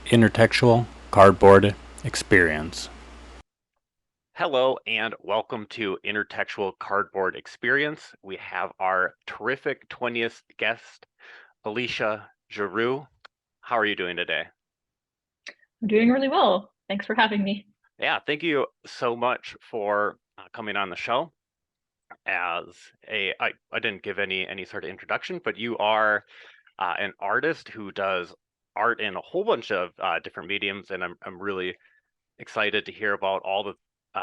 Intertextual Cardboard Experience. Hello and welcome to Intertextual Cardboard Experience. We have our terrific 20th guest, Alisha Giroux. How are you doing today? I'm doing really well. Thanks for having me. Yeah, thank you so much for coming on the show. I didn't give any sort of introduction, but you are an artist who does art in a whole bunch of different mediums, and I'm really excited to hear about all the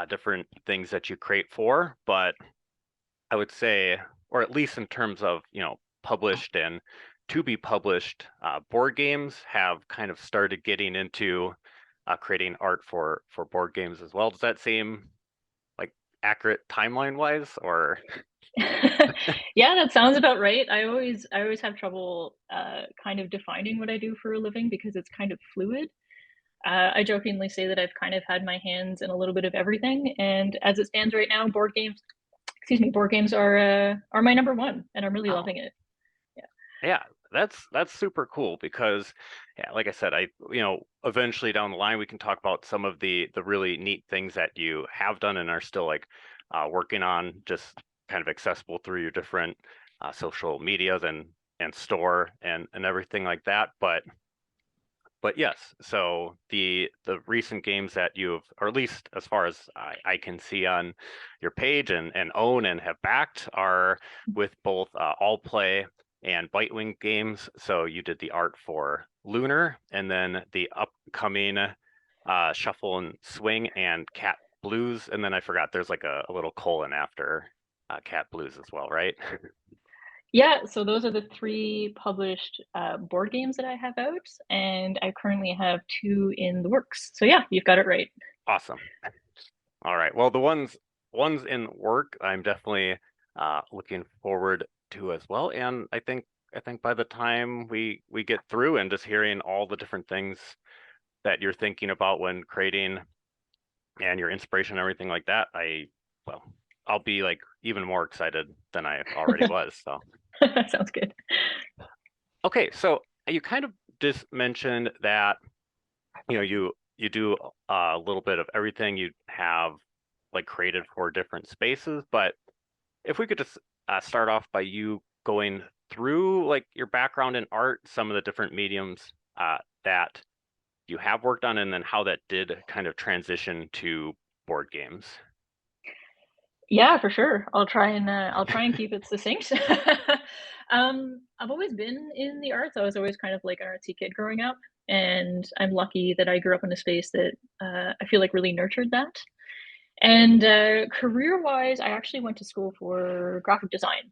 different things that you create for. But I would say, or at least in terms of, published and to be published, board games have kind of started getting into creating art for board games as well. Does that seem like accurate timeline wise, or? Yeah, that sounds about right. I always have trouble kind of defining what I do for a living because it's kind of fluid. I jokingly say that I've kind of had my hands in a little bit of everything, and as it stands right now, board games are my number one, and I'm really Oh, loving it. Yeah. yeah, that's super cool because, yeah, like I said, eventually down the line we can talk about some of the really neat things that you have done and are still like working on, just kind of accessible through your different social medias and store and everything like that. But yes, so the recent games that you've, or at least as far as I can see on your page and own and have backed, are with both All Play and Bitewing games. So you did the art for Lunar, and then the upcoming Shuffle and Swing and Cat Blues, and then I forgot there's like a little colon after Cat Blues as well, right? Yeah, so those are the three published board games that I have out, and I currently have two in the works. So yeah, you've got it right. Awesome. All right. Well, the ones in work, I'm definitely looking forward to as well. And I think by the time we get through and just hearing all the different things that you're thinking about when creating and your inspiration and everything like that, well, I'll be like even more excited than I already was. So, Sounds good. okay, so you kind of just mentioned that you do a little bit of everything. You have like created for different spaces, but if we could just start off by you going through like your background in art, some of the different mediums that you have worked on, and then how that did kind of transition to board games. Yeah, for sure. I'll try and keep it succinct. I've always been in the arts. I was always kind of like an artsy kid growing up, and I'm lucky that I grew up in a space that I feel like really nurtured that. And career-wise, I actually went to school for graphic design,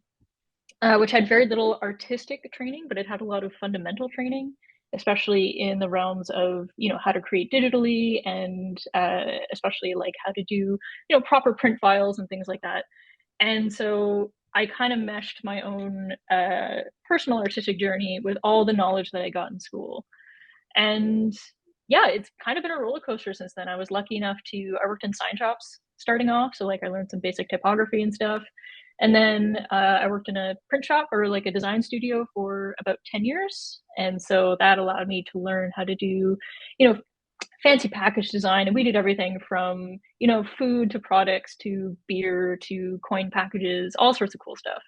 which had very little artistic training, but it had a lot of fundamental training, especially in the realms of how to create digitally and especially like how to do proper print files and things like that. And so I kind of meshed my own personal artistic journey with all the knowledge that I got in school. And yeah, it's kind of been a roller coaster since then. I was lucky enough to I worked in sign shops starting off, so like I learned some basic typography and stuff. And then I worked in a print shop or like a design studio for about 10 years. And so that allowed me to learn how to do, you know, fancy package design. And we did everything from, food to products to beer to coin packages, all sorts of cool stuff.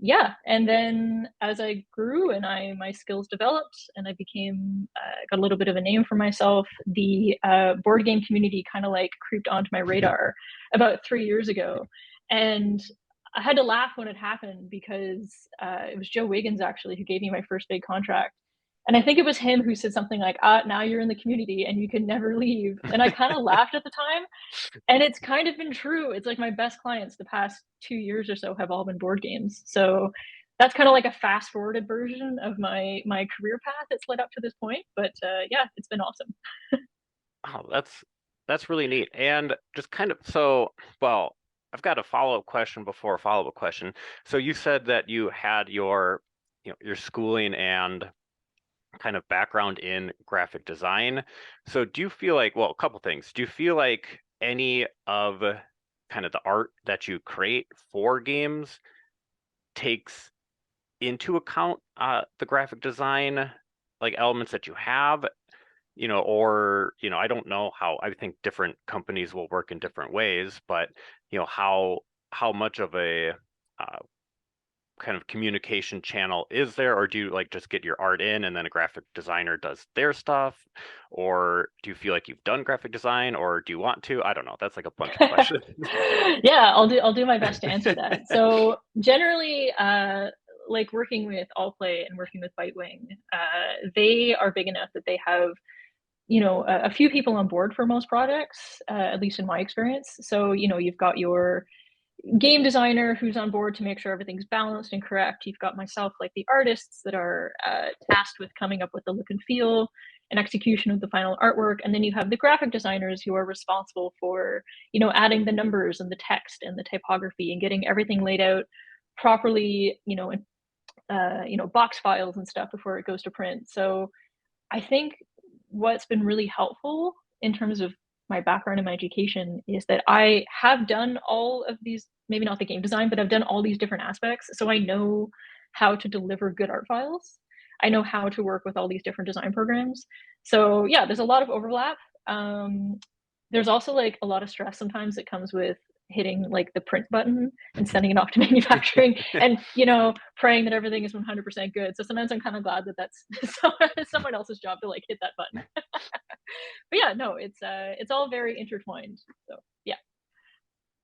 Yeah, and then as I grew and I my skills developed and I became got a little bit of a name for myself, the board game community kind of like creeped onto my radar about 3 years ago, and I had to laugh when it happened because it was Joe Wiggins actually who gave me my first big contract. And I think it was him who said something like, now you're in the community and you can never leave. And I kind of laughed at the time, and it's kind of been true. It's like my best clients the past 2 years or so have all been board games. So that's kind of like a fast forwarded version of my career path that's led up to this point. But yeah, it's been awesome. Oh, that's really neat. And just kind of so, well, I've got a follow-up question before a follow-up question. So you said that you had your schooling and kind of background in graphic design. So do you feel like, well, a couple things. Do you feel like any of kind of the art that you create for games takes into account the graphic design like elements that you have, or, I don't know how, I think different companies will work in different ways, but, how much of a kind of communication channel is there, or do you like just get your art in and then a graphic designer does their stuff, or do you feel like you've done graphic design, or do you want to? I don't know. That's like a bunch of questions. Yeah, I'll do my best to answer that. So generally, like working with Allplay and working with Bitewing, they are big enough that they have a few people on board for most projects, at least in my experience. So you've got your game designer who's on board to make sure everything's balanced and correct. You've got myself, like the artists that are tasked with coming up with the look and feel and execution of the final artwork. And then you have the graphic designers who are responsible for, adding the numbers and the text and the typography and getting everything laid out properly, in box files and stuff before it goes to print. So I think what's been really helpful in terms of my background and my education is that I have done all of these, maybe not the game design, but I've done all these different aspects. So I know how to deliver good art files. I know how to work with all these different design programs. So yeah, there's a lot of overlap. There's also like a lot of stress sometimes that comes with hitting like the print button and sending it off to manufacturing and praying that everything is 100% good. So sometimes I'm kind of glad that that's someone else's job to like hit that button. But yeah, no, it's all very intertwined. So yeah.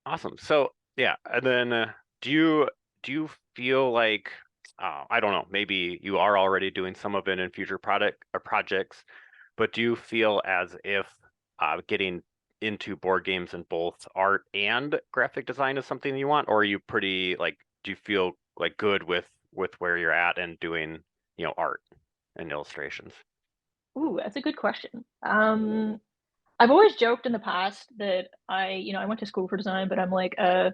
Awesome. So yeah, and then do you feel like I don't know, maybe you are already doing some of it in future product or projects, but do you feel as if getting into board games in both art and graphic design is something you want, or are you pretty like, do you feel like good with where you're at and doing art and illustrations? Ooh, that's a good question. I've always joked in the past that I went to school for design, but I'm like a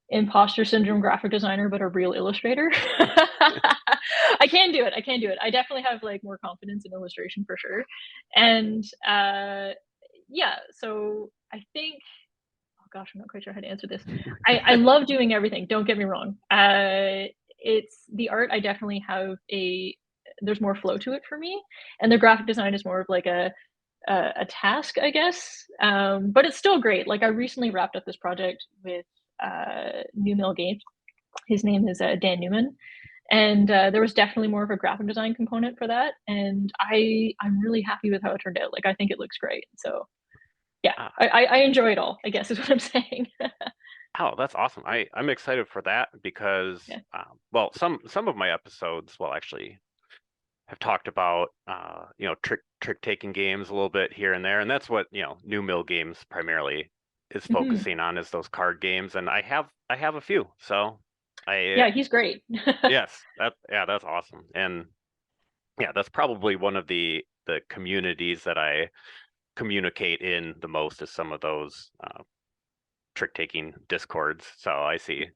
imposter syndrome graphic designer, but a real illustrator. I can do it. I can do it. I definitely have like more confidence in illustration for sure. And yeah, so I think, oh gosh, I'm not quite sure how to answer this. I love doing everything. Don't get me wrong. It's the art. I definitely have there's more flow to it for me, and the graphic design is more of like a task, I guess. But it's still great. Like I recently wrapped up this project with New Mill Games. His name is Dan Newman, and there was definitely more of a graphic design component for that. And I'm really happy with how it turned out. Like I think it looks great. So yeah, Uh, I enjoy it all, I guess is what I'm saying. Oh, that's awesome. I'm excited for that because, Yeah. well, some of my episodes, well, actually have talked about, trick taking games a little bit here and there, and that's what, New Mill Games primarily is Mhm. focusing on, is those card games, and I have a few, so I Yeah, he's great. yes, that's awesome, and yeah, that's probably one of the communities that I communicate in the most, is some of those trick taking discords. So I see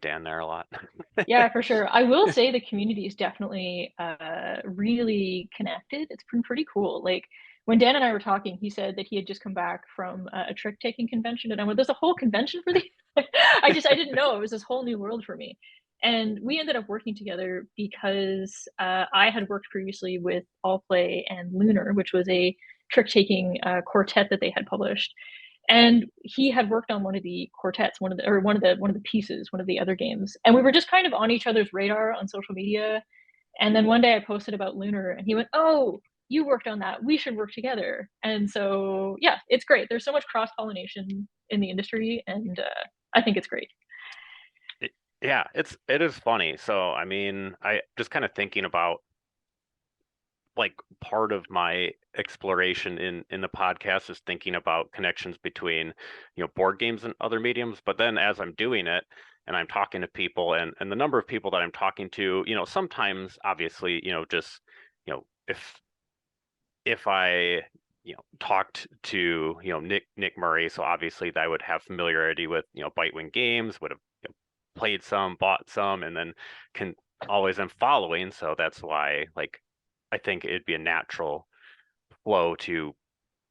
Dan there a lot. Yeah, for sure. I will say the community is definitely really connected. It's been pretty cool. Like when Dan and I were talking, he said that he had just come back from a trick taking convention, and I went, "There's a whole convention for these." I didn't know it was this whole new world for me. And we ended up working together because I had worked previously with Allplay and Lunar, which was a trick taking quartet that they had published, and he had worked on one of the quartets, one of the pieces, one of the other games, and we were just kind of on each other's radar on social media. And then one day I posted about Lunar, and he went, "Oh, you worked on that, we should work together." And so yeah, it's great. There's so much cross pollination in the industry, and I think it's great. Yeah, it is funny. So I mean, I just kind of thinking about, like, part of my exploration in the podcast is thinking about connections between, board games and other mediums. But then as I'm doing it and I'm talking to people, and the number of people that I'm talking to, sometimes obviously, just, if I, talked to, Nick Murray, so obviously that I would have familiarity with, Bitewing Games, would have, played some, bought some, and then can always am following. So that's why, like, I think it'd be a natural flow to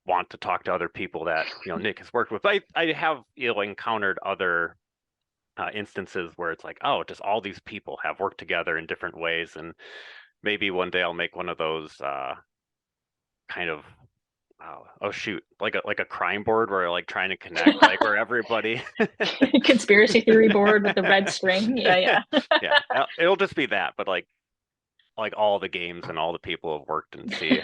want to talk to other people that, Nick has worked with. I have, encountered other instances where it's like, oh, just all these people have worked together in different ways, and maybe one day I'll make one of those kind of oh shoot, like a crime board where like trying to connect like where everybody Conspiracy theory board with the red string. Yeah. yeah, it'll just be that, but like all the games and all the people have worked and see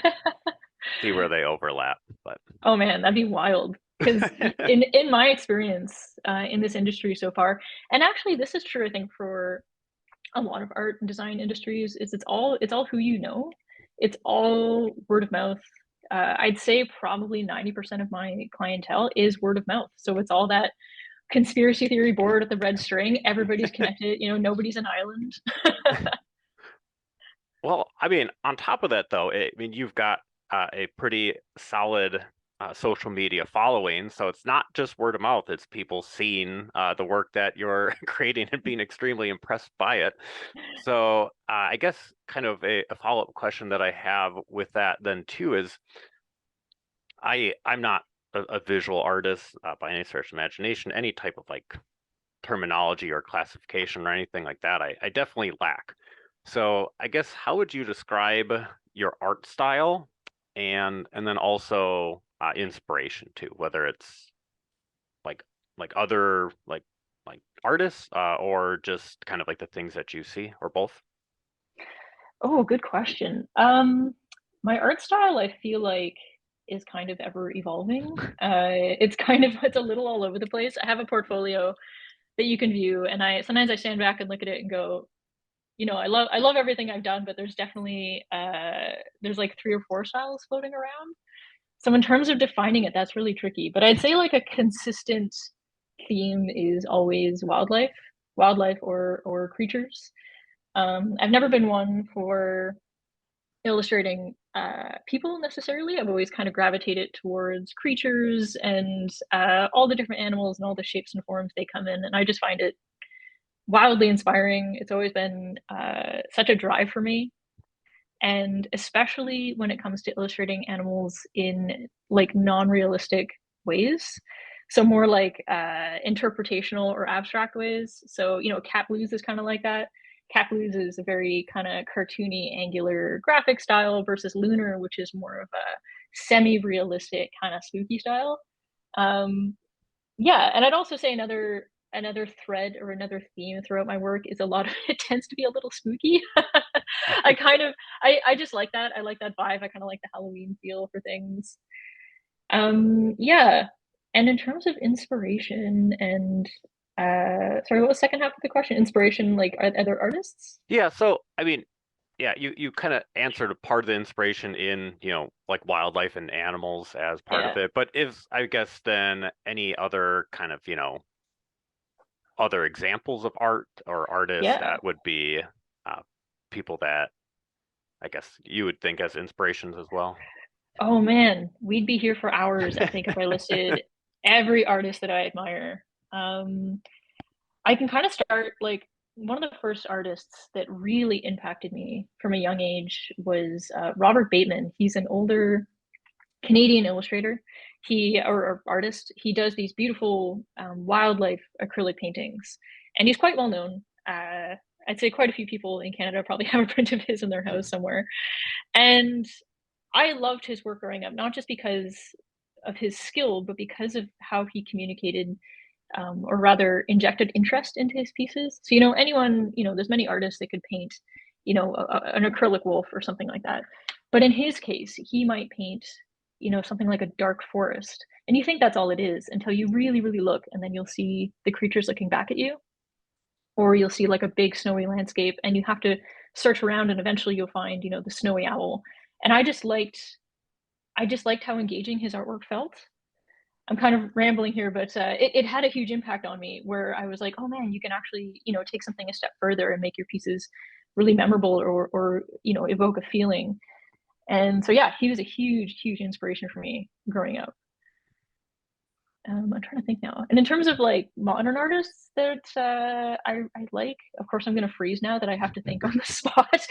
where they overlap. But oh man, that'd be wild. Because in my experience in this industry so far, and actually this is true, I think, for a lot of art and design industries, is it's all who you know. It's all word of mouth. I'd say probably 90% of my clientele is word of mouth. So it's all that conspiracy theory board with the red string. Everybody's connected. Nobody's an island. Well, I mean, on top of that, though, I mean, you've got a pretty solid social media following, so it's not just word of mouth. It's people seeing the work that you're creating and being extremely impressed by it. So I guess kind of a follow-up question that I have with that then too is, I'm not a visual artist by any stretch of imagination, any type of like terminology or classification or anything like that. I definitely lack. So I guess how would you describe your art style and then also inspiration too, whether it's like other like artists or just kind of like the things that you see, or both? Oh, good question. My art style, I feel like, is kind of ever evolving. It's a little all over the place. I have a portfolio that you can view, and I sometimes I stand back and look at it and go, I love everything I've done, but there's definitely there's like 3 or 4 styles floating around. So in terms of defining it, that's really tricky. But I'd say like a consistent theme is always wildlife or creatures. I've never been one for illustrating people necessarily. I've always kind of gravitated towards creatures and all the different animals and all the shapes and forms they come in, and I just find it wildly inspiring. It's always been such a drive for me, and especially when it comes to illustrating animals in like non-realistic ways. So more like interpretational or abstract ways. So Cat Blues is kind of like that. Cat Blues is a very kind of cartoony, angular graphic style versus Lunar, which is more of a semi-realistic kind of spooky style. Yeah, and I'd also say another thread or another theme throughout my work is a lot of it tends to be a little spooky. I just like that. I like that vibe. I kind of like the Halloween feel for things. Yeah. And in terms of inspiration and sorry, what was the second half of the question? Inspiration, like other artists? Yeah, so I mean, yeah, you kind of answered a part of the inspiration in, like wildlife and animals as part of Yeah. it. But is, I guess, then any other kind of, other examples of art or artists Yeah. that would be people that I guess you would think as inspirations as well? Oh man, we'd be here for hours, I think, if I listed every artist that I admire. I can kind of start like one of the first artists that really impacted me from a young age was Robert Bateman. He's an older Canadian illustrator. Or artist. He does these beautiful wildlife acrylic paintings, and he's quite well known. I'd say quite a few people in Canada probably have a print of his in their house somewhere. And I loved his work growing up, not just because of his skill, but because of how he communicated, or rather injected interest into his pieces. So, anyone, there's many artists that could paint, an acrylic wolf or something like that. But in his case, he might paint, something like a dark forest. And you think that's all it is until you really, really look, and then you'll see the creatures looking back at you, or you'll see like a big snowy landscape, and you have to search around, and eventually you'll find, the snowy owl. And I just liked how engaging his artwork felt. I'm kind of rambling here, but it had a huge impact on me where I was like, oh man, you can actually, take something a step further and make your pieces really memorable or evoke a feeling. And so, yeah, he was a huge, huge inspiration for me growing up. I'm trying to think now. And in terms of like modern artists that I like, of course, I'm going to freeze now that I have to think on the spot.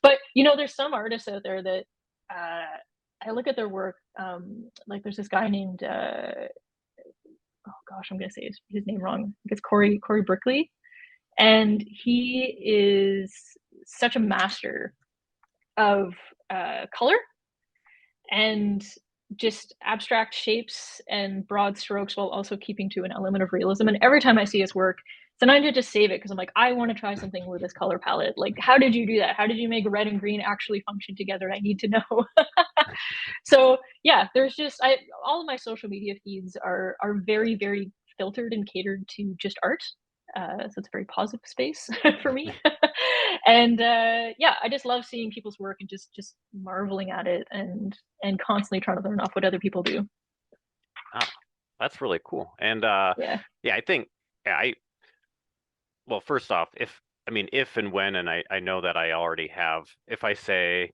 But there's some artists out there that I look at their work. Like there's this guy named oh gosh, I'm going to say his name wrong. I think it's Corey Brickley, and he is such a master of color and just abstract shapes and broad strokes while also keeping to an element of realism. And every time I see his work, sometimes I just save it because I'm like, I want to try something with this color palette. Like, how did you do that? How did you make red and green actually function together? I need to know. So yeah, there's just all of my social media feeds are very, very filtered and catered to just art. So it's a very positive space for me. And yeah, I just love seeing people's work and just marveling at it and constantly trying to learn off what other people do. Oh, that's really cool. And Yeah. yeah, I think well, first off, if and when, and I know that I already have, if I say,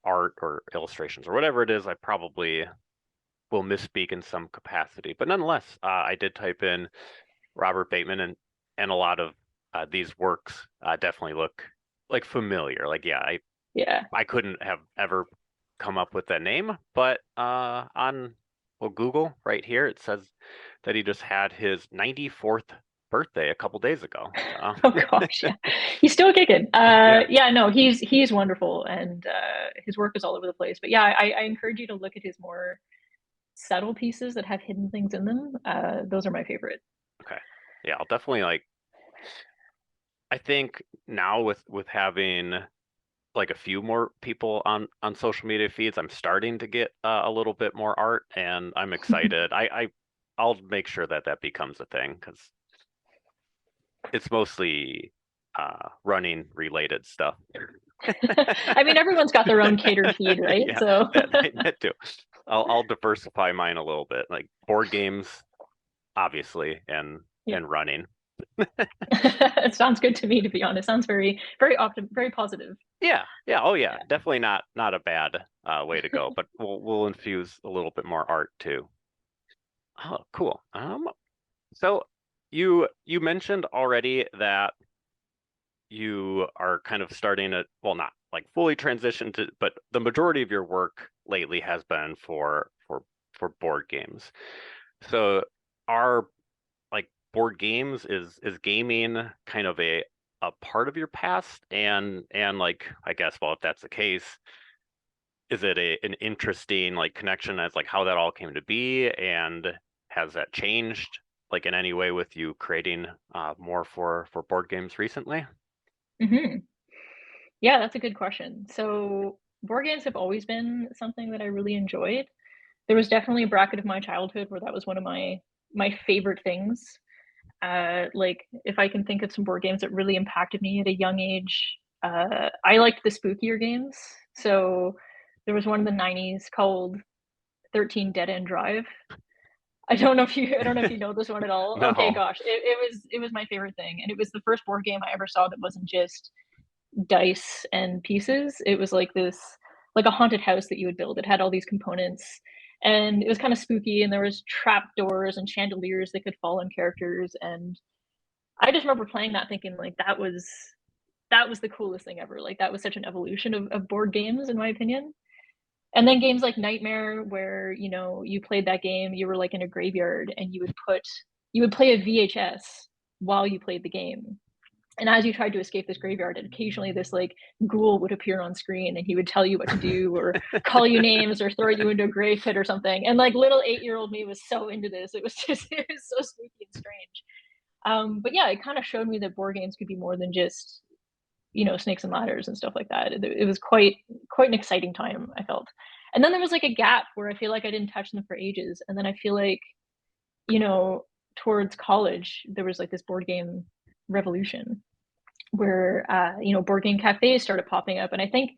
art or illustrations or whatever it is, I probably will misspeak in some capacity. But nonetheless, I did type in Robert Bateman, and a lot of these works definitely look like familiar. Like, yeah, I couldn't have ever come up with that name, but on Google right here, it says that he just had his 94th birthday a couple days ago. So. Oh gosh, yeah, he's still kicking. Yeah, no, he's wonderful, and his work is all over the place. But yeah, I encourage you to look at his more subtle pieces that have hidden things in them. Those are my favorite. Okay, yeah, I'll definitely I think now with having like a few more people on social media feeds, I'm starting to get a little bit more art, and I'm excited. I'll make sure that becomes a thing because it's mostly running related stuff. I mean, everyone's got their own catered feed, right? Yeah, so that too. I'll diversify mine a little bit, like board games, obviously, and running. It sounds good to me, to be honest. Sounds very, very very positive. Yeah. Oh yeah. Definitely not a bad way to go, but we'll infuse a little bit more art too. Oh, cool. So you mentioned already that you are kind of starting to, well, not like fully transition to, but the majority of your work lately has been for board games. So are like board games, is gaming kind of a part of your past, and like, I guess, well, if that's the case, is it an interesting like connection as like how that all came to be, and has that changed like in any way with you creating more for board games recently? Mm-hmm. Yeah, that's a good question. So board games have always been something that I really enjoyed. There was definitely a bracket of my childhood where that was one of my favorite things. Like, if I can think of some board games that really impacted me at a young age, I liked the spookier games. So there was one in the 90s called 13 Dead End Drive. I don't know if you know this one at all. No. Okay, gosh, it was my favorite thing, and it was the first board game I ever saw that wasn't just dice and pieces. It was like like a haunted house that you would build. It had all these components, and it was kind of spooky, and there was trap doors and chandeliers that could fall on characters. And I just remember playing that thinking like that was the coolest thing ever. Like, that was such an evolution of board games, in my opinion. And then games like Nightmare, where you played that game, you were like in a graveyard, and you would play a VHS while you played the game. And as you tried to escape this graveyard, and occasionally this like ghoul would appear on screen, and he would tell you what to do, or call you names, or throw you into a grave pit or something. And like little 8-year-old me was so into this. It was so spooky and strange. But yeah, it kind of showed me that board games could be more than just snakes and ladders and stuff like that. It was quite an exciting time, I felt. And then there was like a gap where I feel like I didn't touch them for ages. And then I feel like, towards college, there was like this board game revolution where board game cafes started popping up. And I think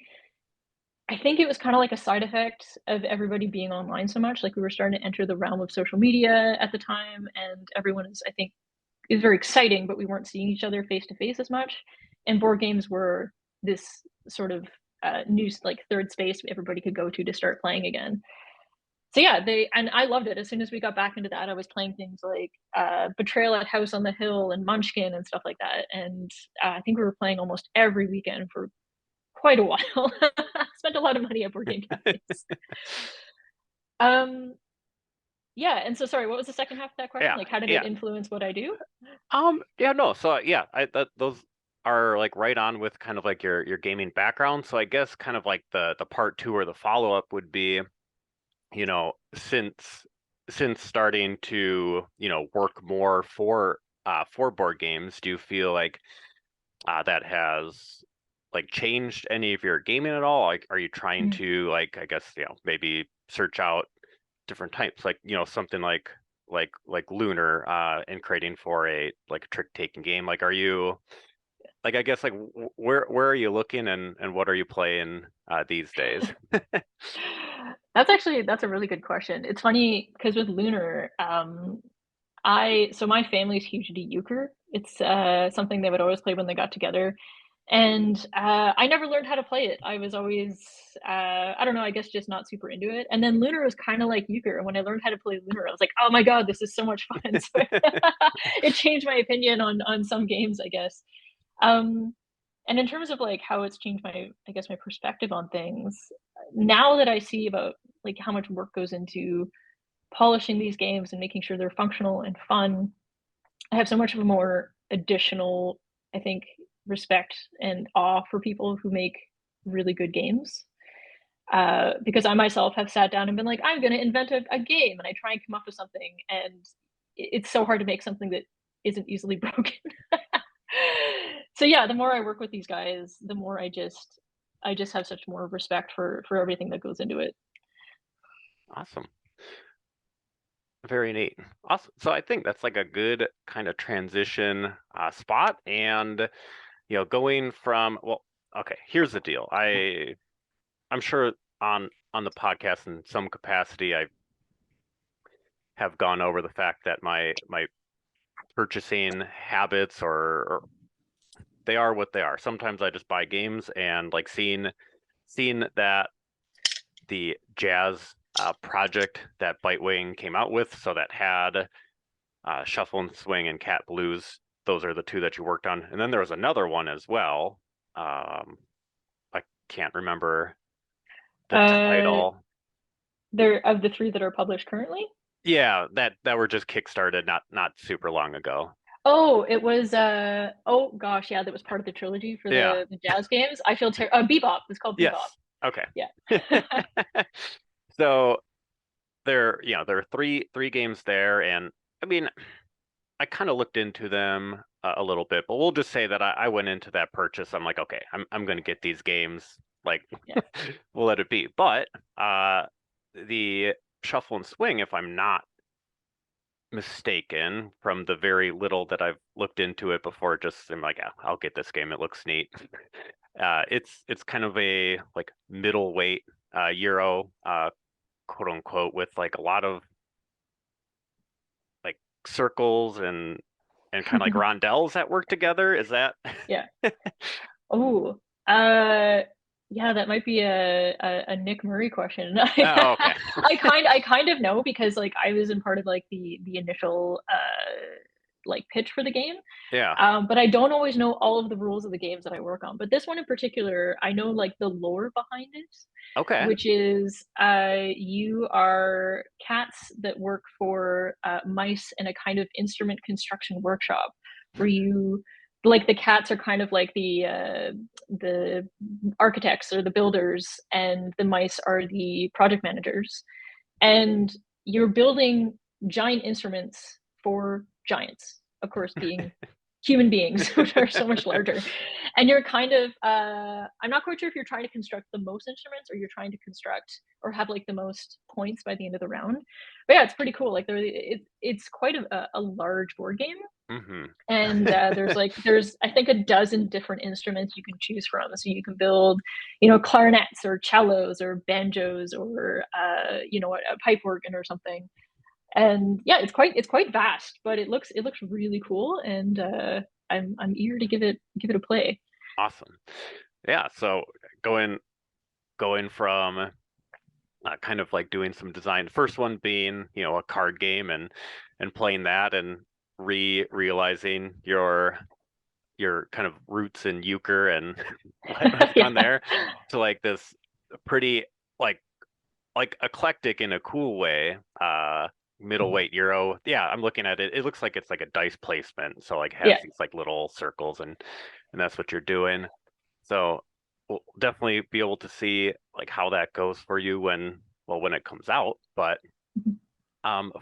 it was kind of like a side effect of everybody being online so much. Like, we were starting to enter the realm of social media at the time, and everyone is, I think, is very exciting, but we weren't seeing each other face to face as much. And board games were this sort of new like third space everybody could go to start playing again. So yeah, and I loved it. As soon as we got back into that, I was playing things like Betrayal at House on the Hill and Munchkin and stuff like that. And I think we were playing almost every weekend for quite a while. Spent a lot of money at board game cafes. Yeah, and so sorry, what was the second half of that question? Like, how did it influence what I do? Yeah, no. So yeah, those are like right on with kind of like your gaming background. So I guess kind of like the part two or the follow-up would be, you know, since starting to, you know, work more for board games, do you feel like that has like changed any of your gaming at all? Like, are you trying Mm. to like, I guess, you know, maybe search out different types, like, you know, something like Lunar, and creating for a like a trick-taking game? Like, are you like, I guess, like, where are you looking, and what are you playing these days? That's a really good question. It's funny because with Lunar, my family's huge into euchre. It's something they would always play when they got together, and I never learned how to play it. I was always I don't know, I guess just not super into it. And then Lunar was kind of like euchre, and when I learned how to play Lunar, I was like, oh my god, this is so much fun. So it changed my opinion on some games, I guess. Um, and in terms of like how it's changed my, I guess, my perspective on things, now that I see about like how much work goes into polishing these games and making sure they're functional and fun, I have so much of a more additional, I think, respect and awe for people who make really good games. Because I myself have sat down and been like, I'm going to invent a game, and I try and come up with something, and it's so hard to make something that isn't easily broken. So yeah, the more I work with these guys, the more I just have such more respect for everything that goes into it. Awesome. Very neat. Awesome. So I think that's like a good kind of transition spot. And, you know, going from, well, okay, here's the deal. I'm sure on the podcast in some capacity, I have gone over the fact that my purchasing habits, or they are what they are. Sometimes I just buy games, and like seeing that the jazz project that Bitewing came out with, so that had Shuffle and Swing and Cat Blues. Those are the two that you worked on, and then there was another one as well. I can't remember the Uh, title. they're of the three that are published currently. Yeah, that were just kickstarted not super long ago. Oh, it was oh gosh, yeah, that was part of the trilogy for Yeah. the jazz games. I feel Bebop. It's called Bebop. Yes. Okay. Yeah. So there are three games there, and I mean, I kind of looked into them a little bit, but we'll just say that I went into that purchase. I'm like, okay, I'm going to get these games. Like, Yeah. we'll let it be. But the Shuffle and Swing, if I'm not mistaken, from the very little that I've looked into it before, just I'm like, yeah, I'll get this game. It looks neat. It's kind of a like middleweight Euro, quote unquote, with like a lot of like circles and kind of like rondelles that work together. Is that? Yeah. Oh, uh, yeah, that might be a Nick Murray question. Oh, okay. I kind of know because like I was in part of like the initial like pitch for the game. Yeah. But I don't always know all of the rules of the games that I work on. But this one in particular, I know like the lore behind it, Okay. which is you are cats that work for mice in a kind of instrument construction workshop where you like the cats are kind of like the architects or the builders, and the mice are the project managers, and you're building giant instruments for giants, of course, being human beings, which are so much larger. And you're kind of, I'm not quite sure if you're trying to construct the most instruments or you're trying to construct or have like the most points by the end of the round. But yeah, it's pretty cool. Like it's quite a large board game. Mm-hmm. And there's I think a dozen different instruments you can choose from. So you can build, you know, clarinets or cellos or banjos or you know, a pipe organ or something. And yeah, it's quite vast, but it looks really cool, and I'm eager to give it a play. Awesome. Yeah. So going from kind of like doing some design. First one being, you know, a card game, and playing that, and realizing your kind of roots in euchre and what was Yeah. done there, to like this pretty like eclectic in a cool way, middleweight Euro. Yeah, I'm looking at it. It looks like it's like a dice placement. So like has Yeah. these like little circles and and that's what you're doing. So we'll definitely be able to see like how that goes for you when it comes out. But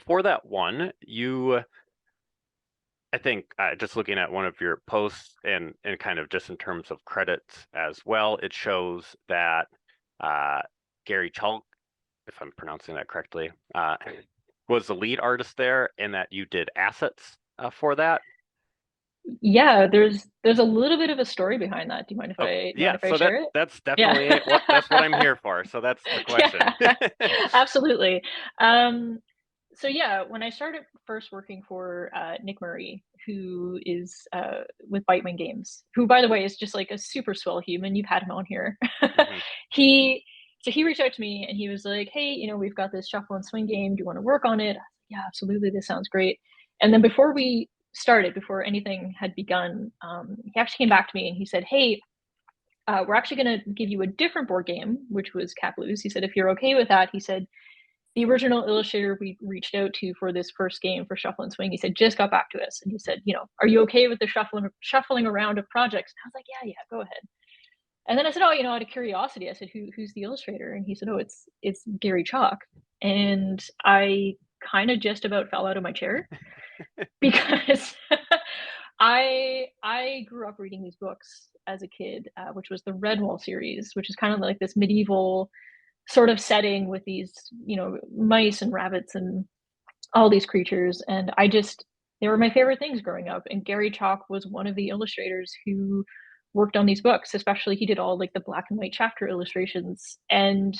for that one, I think just looking at one of your posts and kind of just in terms of credits as well, it shows that Gary Chalk, if I'm pronouncing that correctly, was the lead artist there, and that you did assets for that. Yeah, there's a little bit of a story behind that. Do you mind if I share it? That's definitely that's what I'm here for. So that's the question. Yeah, absolutely. So yeah, when I started first working for Nick Murray, who is with Bitewing Games, who by the way is just like a super swell human. You've had him on here. Mm-hmm. he reached out to me and he was like, "Hey, we've got this shuffle and swing game. Do you want to work on it?" I was like, "Yeah, absolutely. This sounds great." And then before anything had begun, he actually came back to me and he said, "Hey, we're actually going to give you a different board game, which was Cap Blues." He said, "If you're okay with that," he said, "the original illustrator we reached out to for this first game for Shuffle and Swing," he said, "just got back to us." And he said, "Are you okay with the shuffling around of projects?" And I was like, yeah, go ahead. And then I said, "Oh, out of curiosity," I said, who's the illustrator? And he said, "Oh, it's Gary Chalk." And I kind of just about fell out of my chair because I grew up reading these books as a kid, which was the Redwall series, which is kind of like this medieval sort of setting with these, mice and rabbits and all these creatures. And they were my favorite things growing up. And Gary Chalk was one of the illustrators who worked on these books, especially he did all like the black and white chapter illustrations. And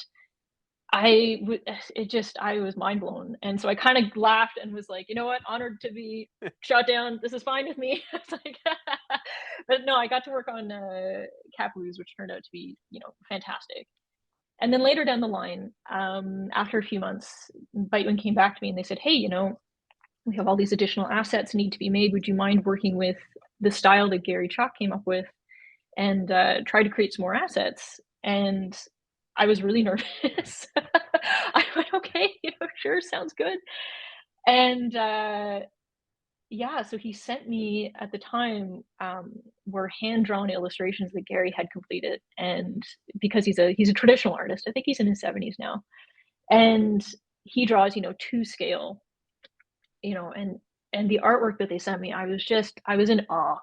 I was mind blown. And so I kind of laughed and was like, you know what, honored to be shot down. This is fine with me. It's like, but no, I got to work on Cap Blues, which turned out to be, fantastic. And then later down the line, after a few months, Bitewing came back to me and they said, "Hey, we have all these additional assets need to be made. Would you mind working with the style that Gary Chalk came up with and try to create some more assets?" And I was really nervous. I went, "Okay, sure, sounds good." And yeah, so he sent me at the time were hand-drawn illustrations that Gary had completed, and because he's a traditional artist, I think he's in his 70s now, and he draws, to scale, and the artwork that they sent me, I was in awe.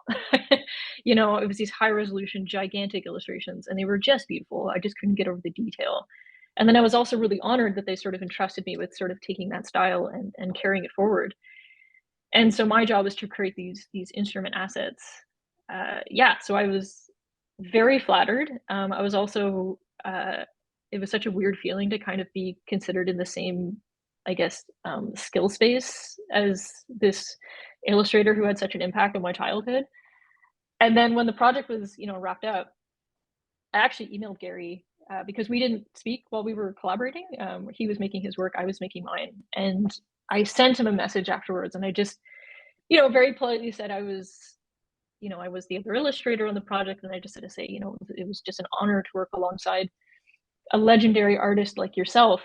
It was these high resolution, gigantic illustrations, and they were just beautiful. I just couldn't get over the detail. And then I was also really honored that they sort of entrusted me with sort of taking that style and carrying it forward. And so my job is to create these instrument assets. So I was very flattered. I was also it was such a weird feeling to kind of be considered in the same, I guess, skill space as this illustrator who had such an impact on my childhood. And then when the project was, wrapped up, I actually emailed Gary because we didn't speak while we were collaborating. He was making his work, I was making mine, and I sent him a message afterwards, and I just, very politely said I was the other illustrator on the project, and I just had to say, it was just an honor to work alongside a legendary artist like yourself.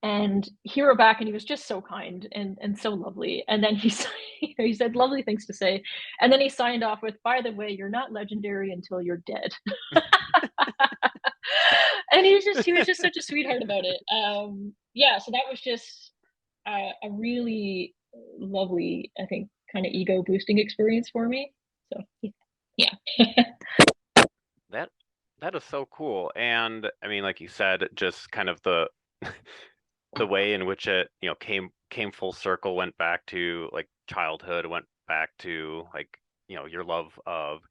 And he wrote back, and he was just so kind and so lovely. And then he said lovely things to say, and then he signed off with, "By the way, you're not legendary until you're dead." And he was just such a sweetheart about it. So that was just a really lovely, I think, kind of ego boosting experience for me. So yeah. That is so cool. And I mean, like you said, just kind of the the way in which it, came full circle, went back to like childhood, went back to like, your love of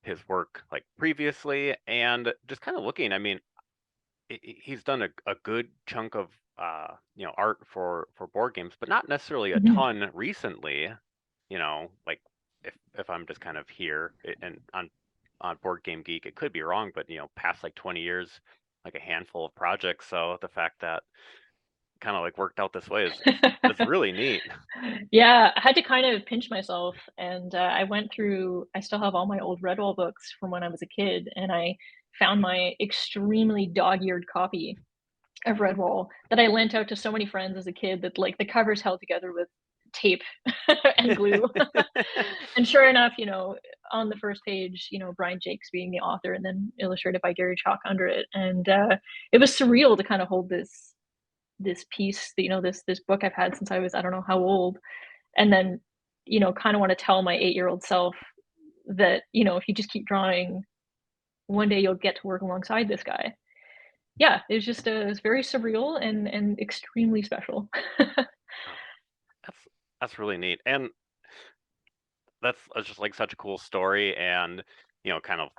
his work like previously, and just kind of looking, I mean, he's done a good chunk of art for board games, but not necessarily a ton recently, like if I'm just kind of here and on Board Game Geek, it could be wrong, but past like 20 years, like a handful of projects. So the fact that kind of like worked out this way is really neat. Yeah, I had to kind of pinch myself, and I still have all my old Redwall books from when I was a kid, and I found my extremely dog-eared copy of Redwall that I lent out to so many friends as a kid that like the covers held together with tape and glue. And sure enough, on the first page, Brian Jakes being the author, and then illustrated by Gary Chalk under it. And it was surreal to kind of hold this piece, this book I've had since I was, I don't know how old, and then kind of want to tell my 8-year-old self that if you just keep drawing, one day you'll get to work alongside this guy. Yeah, it was just it was very surreal and extremely special. That's really neat, and that's just like such a cool story, and kind of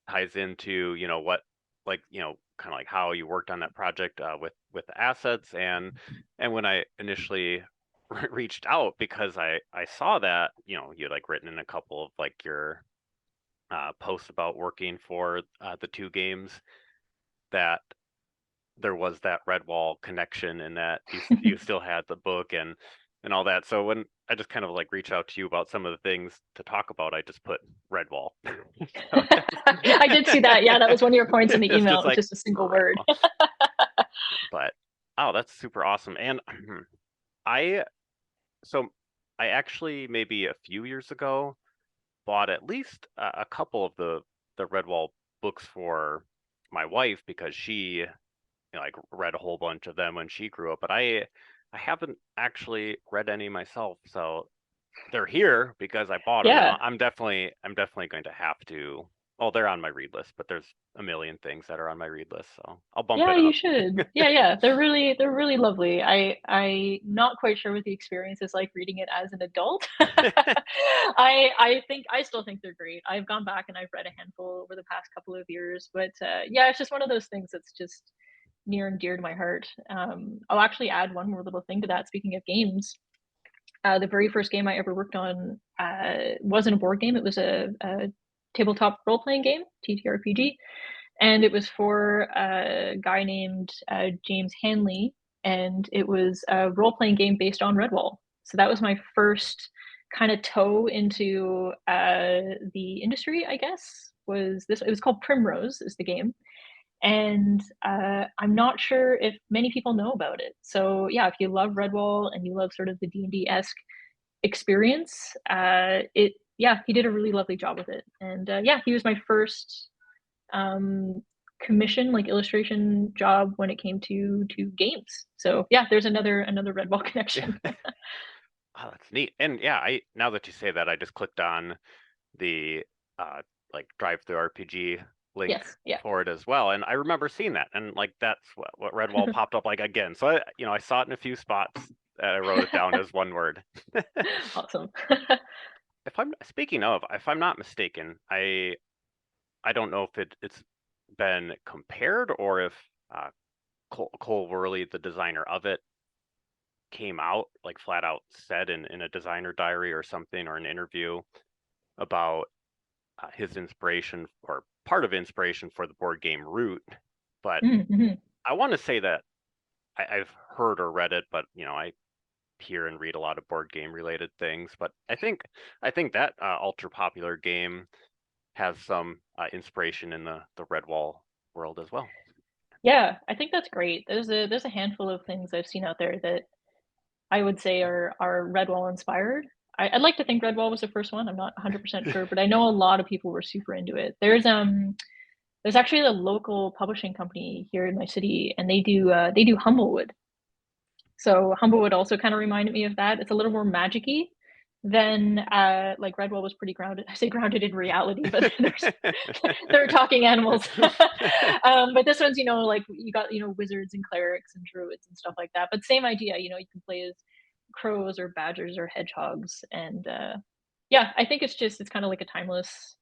ties into what, like, kind of like how you worked on that project with the assets, and when I initially reached out, because I saw that you like written in a couple of like your posts about working for the 2 games, that there was that Redwall connection, and that you still had the book and all that. So when I just kind of like reach out to you about some of the things to talk about, I just put Redwall. I did see that. Yeah, that was one of your points in the email. It was just a single word. But that's super awesome. And I actually, maybe a few years ago, bought at least a couple of the Redwall books for my wife, because she like read a whole bunch of them when she grew up, but I haven't actually read any myself. So they're here because I bought them. Yeah. I'm definitely going to have to. Well, they're on my read list, but there's a million things that are on my read list, so I'll bump it up. Yeah, you should. Yeah, they're really lovely. I not quite sure what the experience is like reading it as an adult. I still think they're great. I've gone back and I've read a handful over the past couple of years, but yeah, it's just one of those things that's just near and dear to my heart. I'll actually add one more little thing to that. Speaking of games, the very first game I ever worked on wasn't a board game. It was a tabletop role-playing game, TTRPG, and it was for a guy named James Hanley, and it was a role-playing game based on Redwall. So that was my first kind of toe into the industry, I guess. It was called Primrose is the game, and I'm not sure if many people know about it. So yeah, if you love Redwall and you love sort of the D&D-esque experience, he did a really lovely job with it. And yeah, he was my first commission, like illustration job when it came to games. So yeah, there's another Redwall connection. Oh, that's neat. And yeah, now that you say that, I just clicked on the like drive-through RPG link for it as well, and I remember seeing that, and like that's what Redwall popped up like again. So I saw it in a few spots. I wrote it down as one word. Awesome. If I'm not mistaken, I don't know if it's been compared, or if Cole Worley, the designer of it, came out like flat out said in a designer diary or something, or an interview, about his inspiration, or part of inspiration, for the board game Root. But I want to say that I've heard or read it, but I hear and read a lot of board game related things. But I think that ultra popular game has some inspiration in the Redwall world as well. Yeah, I think that's great. There's a handful of things I've seen out there that I would say are Redwall inspired. I'd like to think Redwall was the first one. I'm not 100% sure, but I know a lot of people were super into it. There's actually a local publishing company here in my city, and they do Humblewood. So Humblewood also kind of reminded me of that. It's a little more magic-y than like Redwall was pretty grounded. I say grounded in reality, but they're talking animals. But this one's, like you got, wizards and clerics and druids and stuff like that. But same idea, you can play as crows or badgers or hedgehogs. And yeah, I think it's kind of like a timeless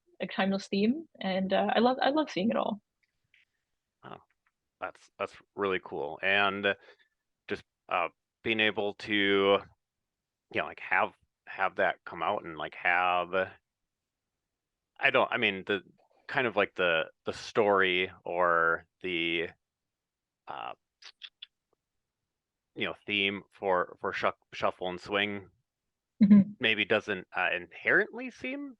theme. And I love seeing it all. Oh, that's really cool. And just being able to like have that come out, and like have the kind of like the story, or the theme for Shuffle and Swing maybe doesn't inherently seem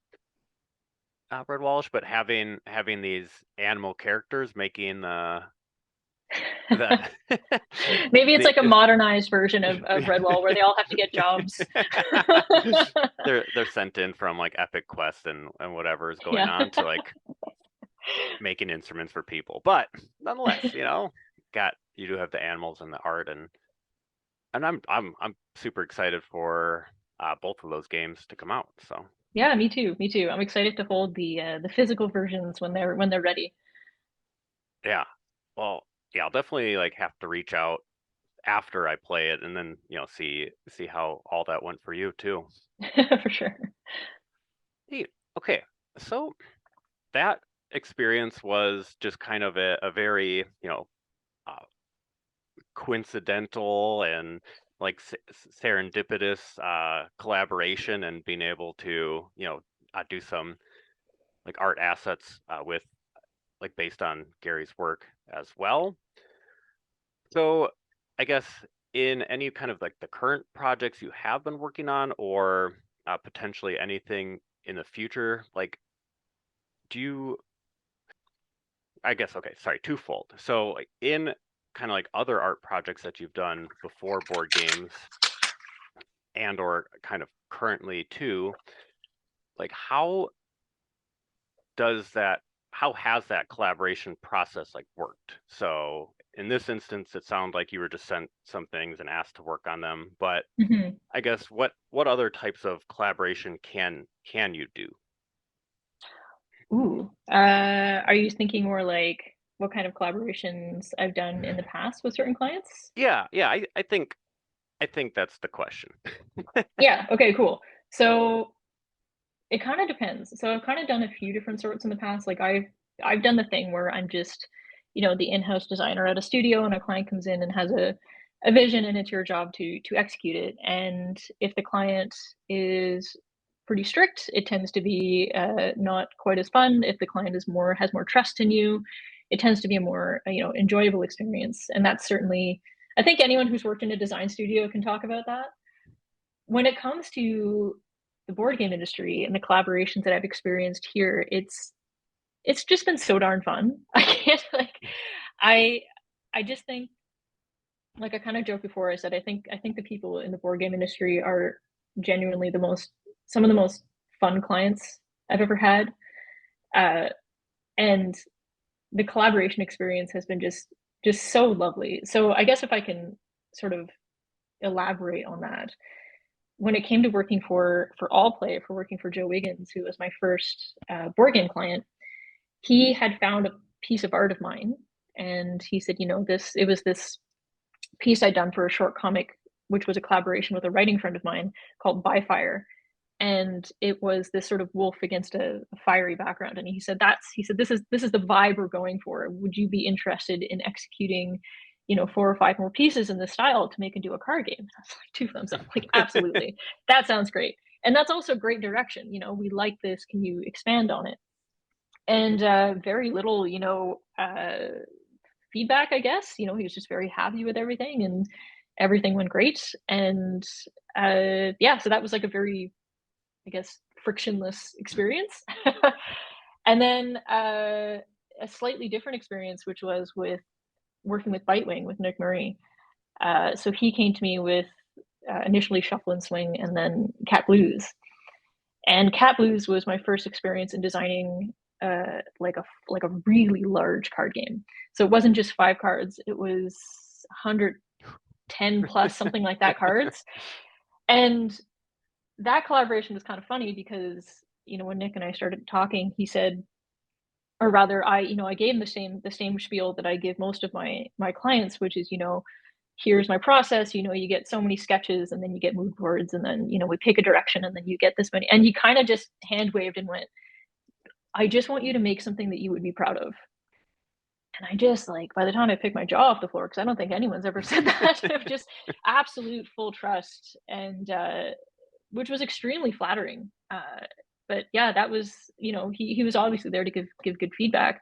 Redwallish, but having these animal characters making the The Maybe it's the like a modernized version of Redwall where they all have to get jobs. they're sent in from like Epic Quest and whatever is going Yeah. on to like making instruments for people. But nonetheless, you do have the animals and the art, and I'm super excited for both of those games to come out. So Yeah, me too. Me too. I'm excited to hold the physical versions when they're ready. yeah, well, yeah, I'll definitely like have to reach out after I play it, and then see how all that went for you too. For sure. Neat. Okay, so that experience was just kind of a very uh, coincidental and like serendipitous collaboration, and being able to do some like art assets with like based on Gary's work as well. So I guess in any kind of like the current projects you have been working on, or potentially anything in the future, like do you, I guess, okay, sorry, twofold. So like in kind of like other art projects that you've done before board games and or kind of currently too, like how has that collaboration process like worked? So in this instance, it sounded like you were just sent some things and asked to work on them, but Mhm. I guess what other types of collaboration can you do? Ooh. Are you thinking more like what kind of collaborations I've done in the past with certain clients? Yeah, I think that's the question. Yeah, okay, cool. So it kind of depends. So I've kind of done a few different sorts in the past. Like I've done the thing where I'm just, the in-house designer at a studio and a client comes in and has a vision and it's your job to execute it. And if the client is pretty strict, it tends to be not quite as fun. If the client has more trust in you, it tends to be a more enjoyable experience. And that's certainly, I think anyone who's worked in a design studio can talk about that. When it comes to the board game industry and the collaborations that I've experienced here, it's just been so darn fun. I can't like I I just think like I kind of joked before. I said I think the people in the board game industry are genuinely some of the most fun clients I've ever had. Uh, and the collaboration experience has been just so lovely. So I guess if I can sort of elaborate on that, when it came to working for All Play, for working for Joe Wiggins, who was my first board game client, he had found a piece of art of mine, and he said, it was this piece I'd done for a short comic, which was a collaboration with a writing friend of mine called By Fire, and it was this sort of wolf against a fiery background. And he said this is the vibe we're going for. Would you be interested in executing 4 or 5 more pieces in this style to make into a card game? And I was like, 2 thumbs up, like absolutely, that sounds great. And that's also great direction. We like this, can you expand on it? And very little feedback, I guess. He was just very happy with everything, and everything went great. And yeah, so that was like a very, I guess, frictionless experience. And then a slightly different experience, which was with working with Bitewing with Nick Murray. So he came to me with initially Shuffle and Swing, and then Cat Blues. And Cat Blues was my first experience in designing like a really large card game. So it wasn't just 5 cards; it was 110 plus something like that cards. And that collaboration was kind of funny because when Nick and I started talking, he said, or rather, I gave him the same spiel that I give most of my clients, which is here's my process. You get so many sketches, and then you get mood boards, and then we pick a direction, and then you get this many. And he kind of just hand waved and went, I just want you to make something that you would be proud of. And I just like, by the time I picked my jaw off the floor, because I don't think anyone's ever said that, of just absolute full trust, and which was extremely flattering. But yeah, that was, he was obviously there to give good feedback,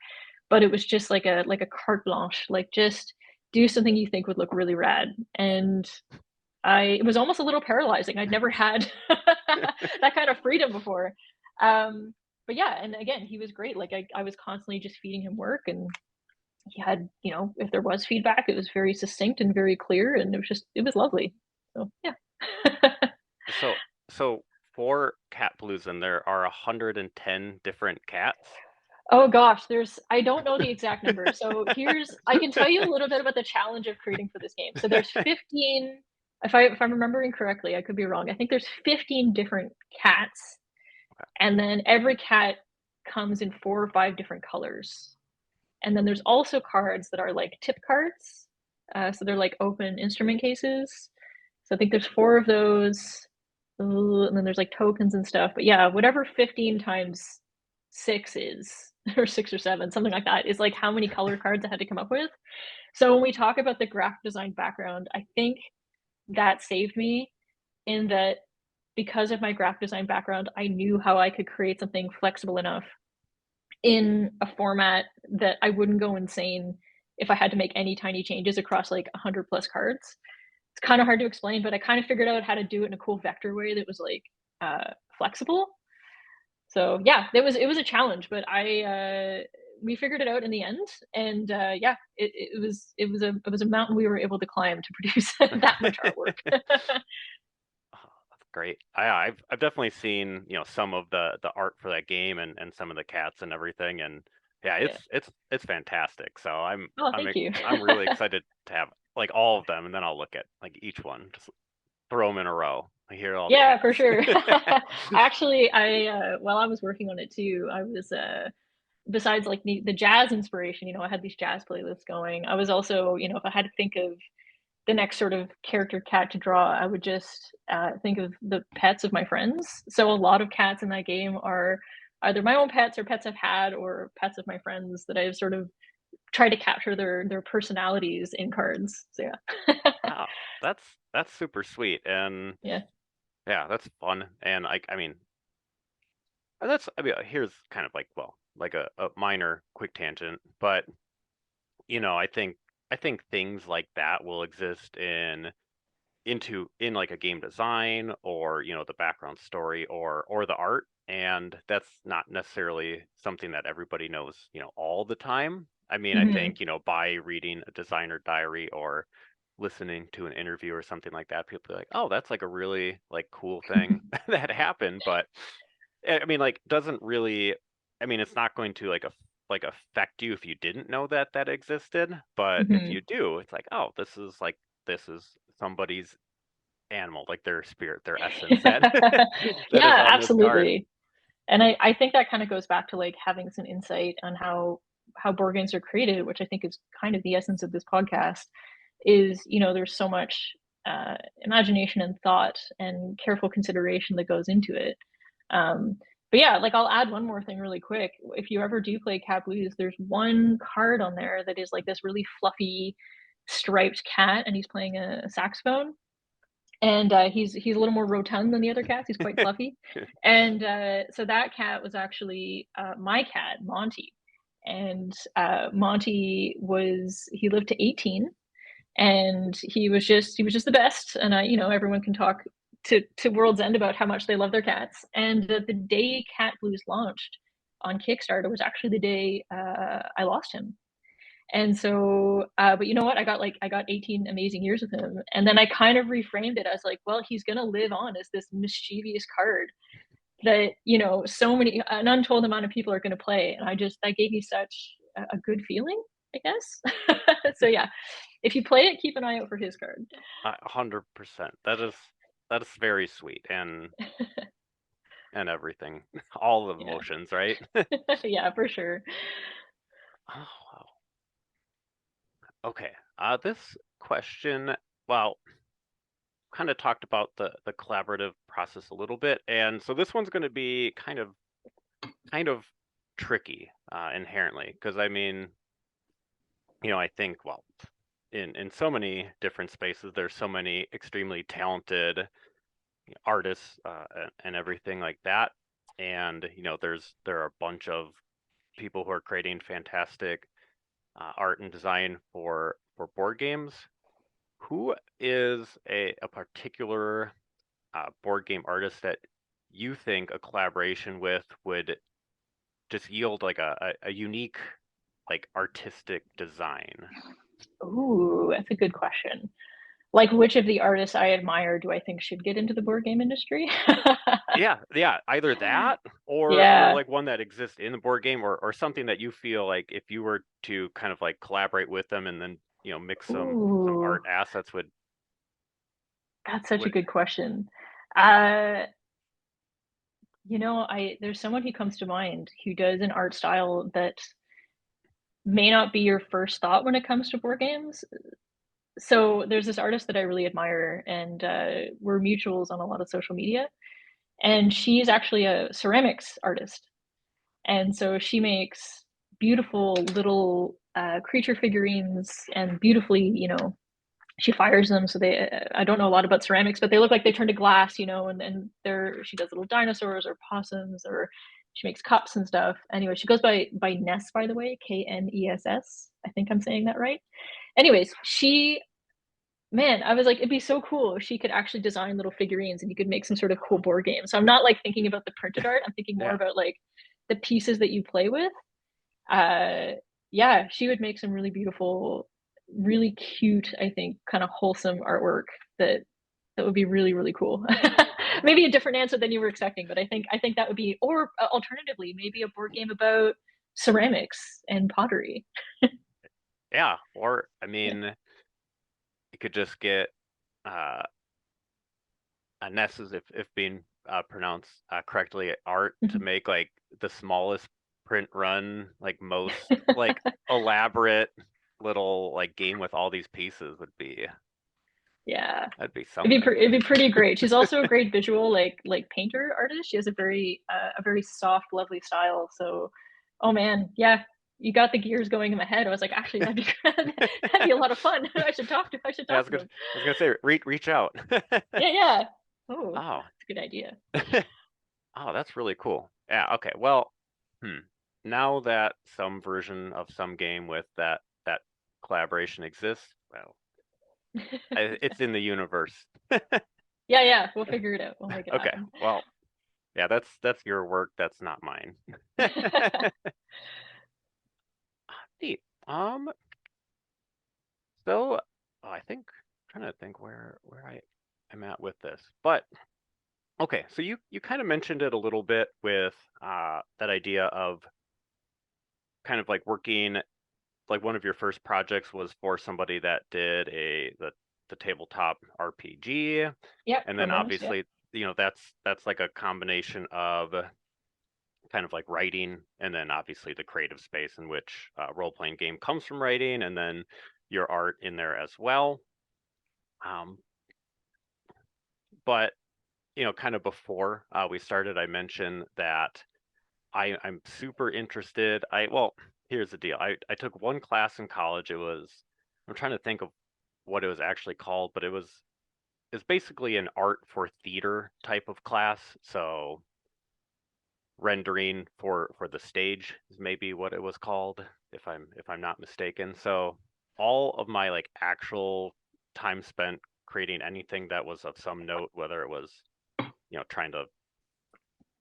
but it was just like a carte blanche, like just do something you think would look really rad. And it was almost a little paralyzing. I'd never had that kind of freedom before. But yeah, and again, he was great. Like I was constantly just feeding him work, and he had, if there was feedback, it was very succinct and very clear, and it was lovely. So yeah. So so for Cat Palooza, there are 110 different cats. Oh gosh, I don't know the exact number. So I can tell you a little bit about the challenge of creating for this game. So there's 15, if I'm remembering correctly, I could be wrong. I think there's 15 different cats, and then every cat comes in 4 or 5 different colors. And then there's also cards that are like tip cards. So they're like open instrument cases. So I think there's 4 of those. And then there's like tokens and stuff. But yeah, whatever 15 times 6 is, or 6 or 7, something like that, is like how many color cards I had to come up with. So when we talk about the graphic design background, I think that saved me in that because of my graphic design background, I knew how I could create something flexible enough in a format that I wouldn't go insane if I had to make any tiny changes across like 100 plus cards. It's kind of hard to explain, but I kind of figured out how to do it in a cool vector way that was like flexible. So yeah, it was a challenge, but we figured it out in the end, and yeah, it was a mountain we were able to climb to produce that much artwork. Oh, that's great. I've definitely seen, some of the art for that game and some of the cats and everything, and yeah, Yeah. it's fantastic. So Oh, thank you. I'm really excited to have like all of them, and then I'll look at like each one, just throw them in a row. I hear all the Yeah, for cats. sure. Actually, while I was working on it too, I was besides like the jazz inspiration, I had these jazz playlists going. I was also, if I had to think of the next sort of character cat to draw, I would just think of the pets of my friends. So a lot of cats in that game are either my own pets or pets I've had or pets of my friends that I've sort of tried to capture their personalities in cards. So yeah. Wow, that's super sweet, and Yeah. yeah, that's fun. And I mean, here's kind of like, well, like a minor quick tangent, but I think things like that will exist in like a game design, or the background story, or the art, and that's not necessarily something that everybody knows all the time. I mean, I Hmm. think by reading a designer diary or listening to an interview or something like that, people are like, oh, that's like a really like cool thing that happened. But I mean, like, doesn't really, I mean, it's not going to like affect you if you didn't know that existed. But if Hmm. you do, it's like, oh, this is somebody's animal, like their spirit, their essence that that is Yeah, on this card. absolutely. And I think that kind of goes back to like having some insight on how board games are created, which I think is kind of the essence of this podcast. Is there's so much imagination and thought and careful consideration that goes into it. Um, but yeah, like I'll add one more thing really quick. If you ever do play Cat Blues, there's one card on there that is like this really fluffy striped cat, and he's playing a saxophone, and he's a little more rotund than the other cats. He's quite fluffy, and so that cat was actually my cat, Monty. And Monty he lived to 18, and he was just the best. And everyone can talk to World's End about how much they love their cats. And the day Cat Blues launched on Kickstarter was actually the day I lost him. And so, but you know what? I got 18 amazing years with him, and then I kind of reframed it as like, well, he's gonna live on as this mischievous card that so many an untold amount of people are gonna play, and that gave me such a good feeling, I guess. So yeah, if you play it, keep an eye out for his card. 100%. That is very sweet, and everything, all the Yeah, emotions, right? yeah, for sure. Oh, wow. Okay. This question, well, kind of talked about the collaborative process a little bit, and so this one's going to be kind of tricky inherently, because I mean, I think, well, in so many different spaces, there's so many extremely talented artists and everything like that, and there are a bunch of people who are creating fantastic art and design for board games. Who is a particular board game artist that you think a collaboration with would just yield like a unique like artistic design? Ooh, that's a good question. Like, which of the artists I admire do I think should get into the board game industry? Yeah, either that or Yeah. like one that exists in the board game or something that you feel like if you were to kind of like collaborate with them and then, mix some Ooh, art assets that's such a would good question. Uh, there's someone who comes to mind who does an art style that may not be your first thought when it comes to board games. So there's this artist that I really admire, and we're mutuals on a lot of social media. And she's actually a ceramics artist. And so she makes beautiful little creature figurines and beautifully, she fires them. So I don't know a lot about ceramics, but they look like they turn to glass, and she does little dinosaurs or possums, or she makes cups and stuff. Anyway, she goes by Ness, by the way, Kness. I think I'm saying that right. Anyways, man, I was like, it'd be so cool if she could actually design little figurines and you could make some sort of cool board game. So I'm not like thinking about the printed art. I'm thinking more yeah. about like the pieces that you play with. Uh, yeah, she would make some really beautiful, really cute, I think, kind of wholesome artwork that would be really, really cool. Maybe a different answer than you were expecting, but I think that would be, or alternatively, maybe a board game about ceramics and pottery. Yeah, or I Yeah. mean, you could just get uh Ness's if being pronounced correctly art to Mhm. make like the smallest print run, like most like elaborate little like game with all these pieces Yeah. that'd be something. It'd be pretty great. She's also a great visual like painter artist. She has a very soft, lovely style. So, oh man, yeah, you got the gears going in my head. I was like, actually, that'd be a lot of fun. I should Yeah, talk to them. I was gonna say reach out. Yeah, yeah. Oh, Oh, that's a good idea. oh, that's really cool. Yeah, okay. Well, now that some version of some game with that collaboration exists, well, it's in the universe. Yeah, yeah. We'll figure it out. We'll make it Okay. happen. Well, yeah, that's your work. That's not mine. Neat. So I think trying to think where I am at with this, but okay. So you kind of mentioned it a little bit with that idea of kind of like working like one of your first projects was for somebody that did the tabletop RPG, Yep, and then promos. Yep. obviously that's like a combination of kind of like writing and then obviously the creative space in which role playing game comes from writing and then your art in there as well. Um, but kind of before we started, I mentioned that I'm super interested. Well, here's the deal. I took one class in college. I'm trying to think of what it was actually called, but it's basically an art for theater type of class. So rendering for the stage is maybe what it was called, if I'm not mistaken. So all of my like actual time spent creating anything that was of some note, whether it was trying to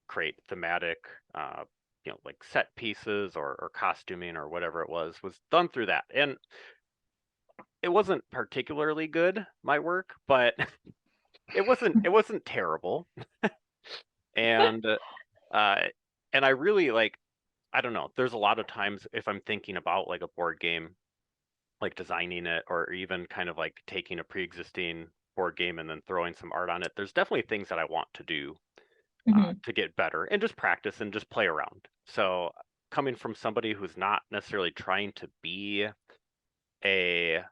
create thematic like set pieces or costuming or whatever it was done through that. And it wasn't particularly good, my work, but it wasn't terrible. And uh and I really like, I don't know, there's a lot of times if I'm thinking about like a board game, like designing it or even kind of like taking a pre-existing board game and then throwing some art on it, there's definitely things that I want to do Hmm. to get better and just practice and just play around. So coming from somebody who's not necessarily trying to be a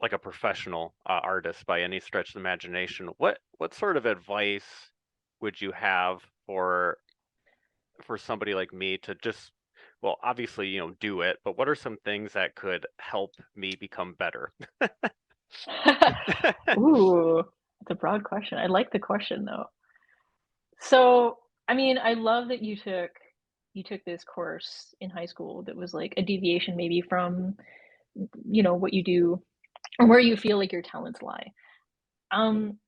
like a professional artist by any stretch of the imagination, what sort of advice would you have for somebody like me to just, well, obviously do it, but what are some things that could help me become better? Ooh, that's a broad question. I like the question though. So, I mean, I love that you took this course in high school that was like a deviation maybe from, what you do or where you feel like your talents lie. Um,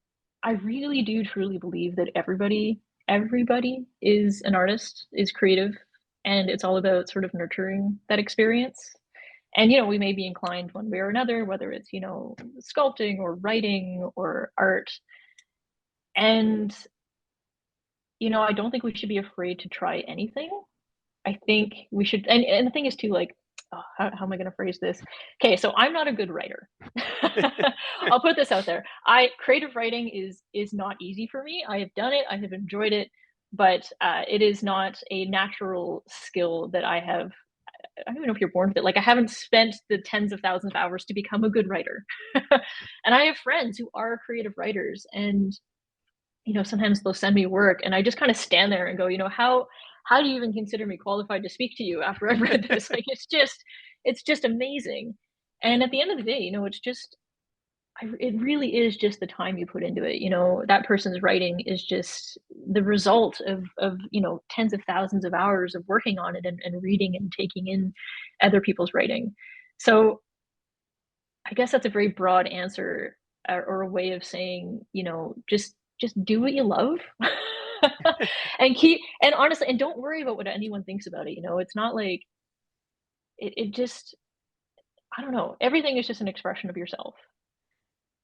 I really do truly believe that everybody is an artist, is creative, and it's all about sort of nurturing that experience. And, we may be inclined one way or another, whether it's, sculpting or writing or art. And, I don't think we should be afraid to try anything. I think we should, and the thing is too, like, how am I going to phrase this? Okay, so I'm not a good writer. I'll put this out there. Creative writing is not easy for me. I have done it. I have enjoyed it, but it is not a natural skill that I have. I don't even know if you're born with it. Like, I haven't spent the tens of thousands of hours to become a good writer. And I have friends who are creative writers, and sometimes they'll send me work, and I just kind of stand there and go, how do you even consider me qualified to speak to you after I've read this? Like, it's just amazing. And at the end of the day, it's just, it really is just the time you put into it. That person's writing is just the result of tens of thousands of hours of working on it, and reading and taking in other people's writing. So I guess that's a very broad answer, or a way of saying, just do what you love. And honestly, and don't worry about what anyone thinks about it. It's not like it just, I don't know, everything is just an expression of yourself.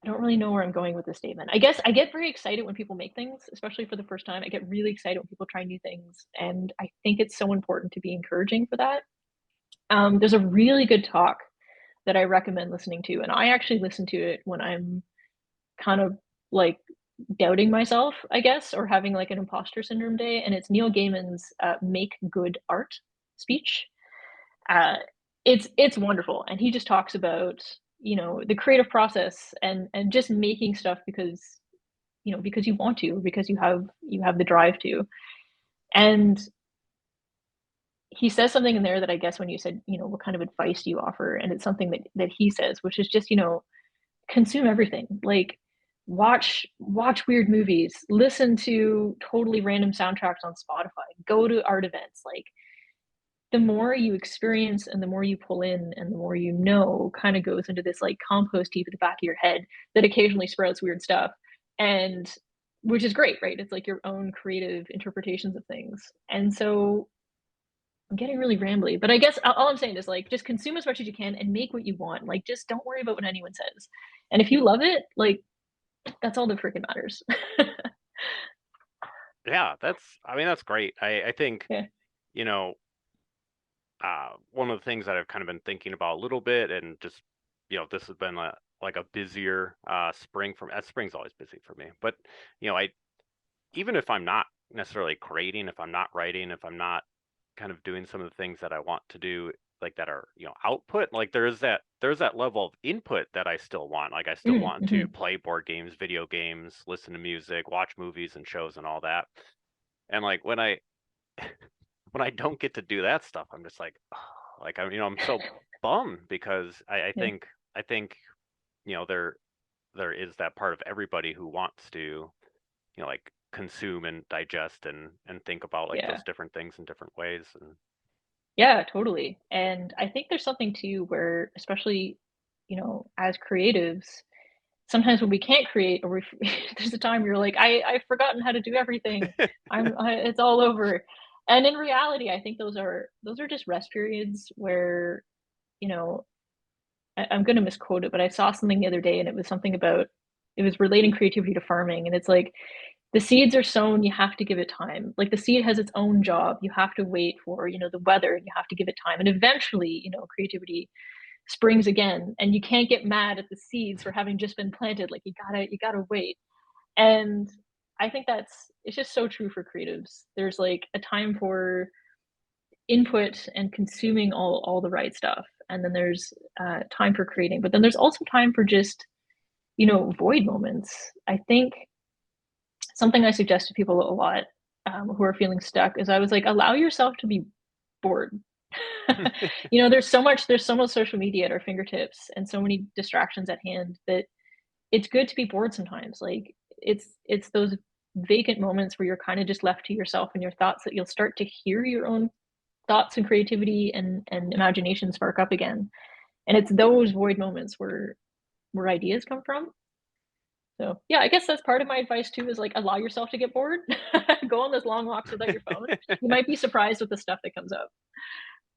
I don't really know where I'm going with this statement. I guess I get very excited when people make things, especially for the first time. I get really excited when people try new things, and I think it's so important to be encouraging for that. There's a really good talk that I recommend listening to, and I actually listen to it when I'm kind of like doubting myself, I guess, or having like an imposter syndrome day. And it's Neil Gaiman's "Make Good Art" speech. Uh, it's wonderful, and he just talks about the creative process, and just making stuff because because you want to, because you have the drive to. And he says something in there that, I guess, when you said what kind of advice do you offer, and it's something that he says, which is just consume everything. Like, watch weird movies, listen to totally random soundtracks on Spotify, go to art events. Like, the more you experience and the more you pull in and the more kind of goes into this like compost heap at the back of your head that occasionally sprouts weird stuff, and which is great, right? It's like your own creative interpretations of things. And so I'm getting really rambly, but I guess all I'm saying is, like, just consume as much as you can and make what you want. Like, just don't worry about what anyone says. And if you love it, like, that's all that freaking matters. Yeah, that's great. I think, Yeah. you know, one of the things that I've kind of been thinking about a little bit, and just, this has been like a busier spring for me. Spring's always busy for me, but I, even if I'm not necessarily creating, if I'm not writing, if I'm not kind of doing some of the things that I want to do, like that are output, like there's that level of input that I still want. Like, I still want to play board games, video games, listen to music, watch movies and shows and all that. And like, when I when I don't get to do that stuff, I'm just like, oh, like, I'm so bummed, because I Yeah. think there is that part of everybody who wants to like consume and digest and think about like Yeah. those different things in different ways. And Yeah, totally. And I think there's something too where, especially, as creatives, sometimes when we can't create, or there's a time where you're like, I've forgotten how to do everything. It's all over. And in reality, I think those are just rest periods where, you know, I'm going to misquote it, but I saw something the other day, and it was something about, it was relating creativity to farming. And it's like, the seeds are sown, you have to give it time. Like, the seed has its own job. You have to wait for, the weather, and you have to give it time. And eventually, creativity springs again, and you can't get mad at the seeds for having just been planted. Like, you gotta wait. And I think it's just so true for creatives. There's like a time for input and consuming all the right stuff, and then there's time for creating, but then there's also time for just void moments. I think something I suggest to people a lot, who are feeling stuck, is I was like, allow yourself to be bored. There's so much social media at our fingertips, and so many distractions at hand, that it's good to be bored sometimes. Like, it's those vacant moments where you're kind of just left to yourself and your thoughts, that you'll start to hear your own thoughts and creativity and imagination spark up again. And it's those void moments where ideas come from. So yeah, I guess that's part of my advice too, is like allow yourself to get bored. Go on those long walks without your phone. You might be surprised with the stuff that comes up.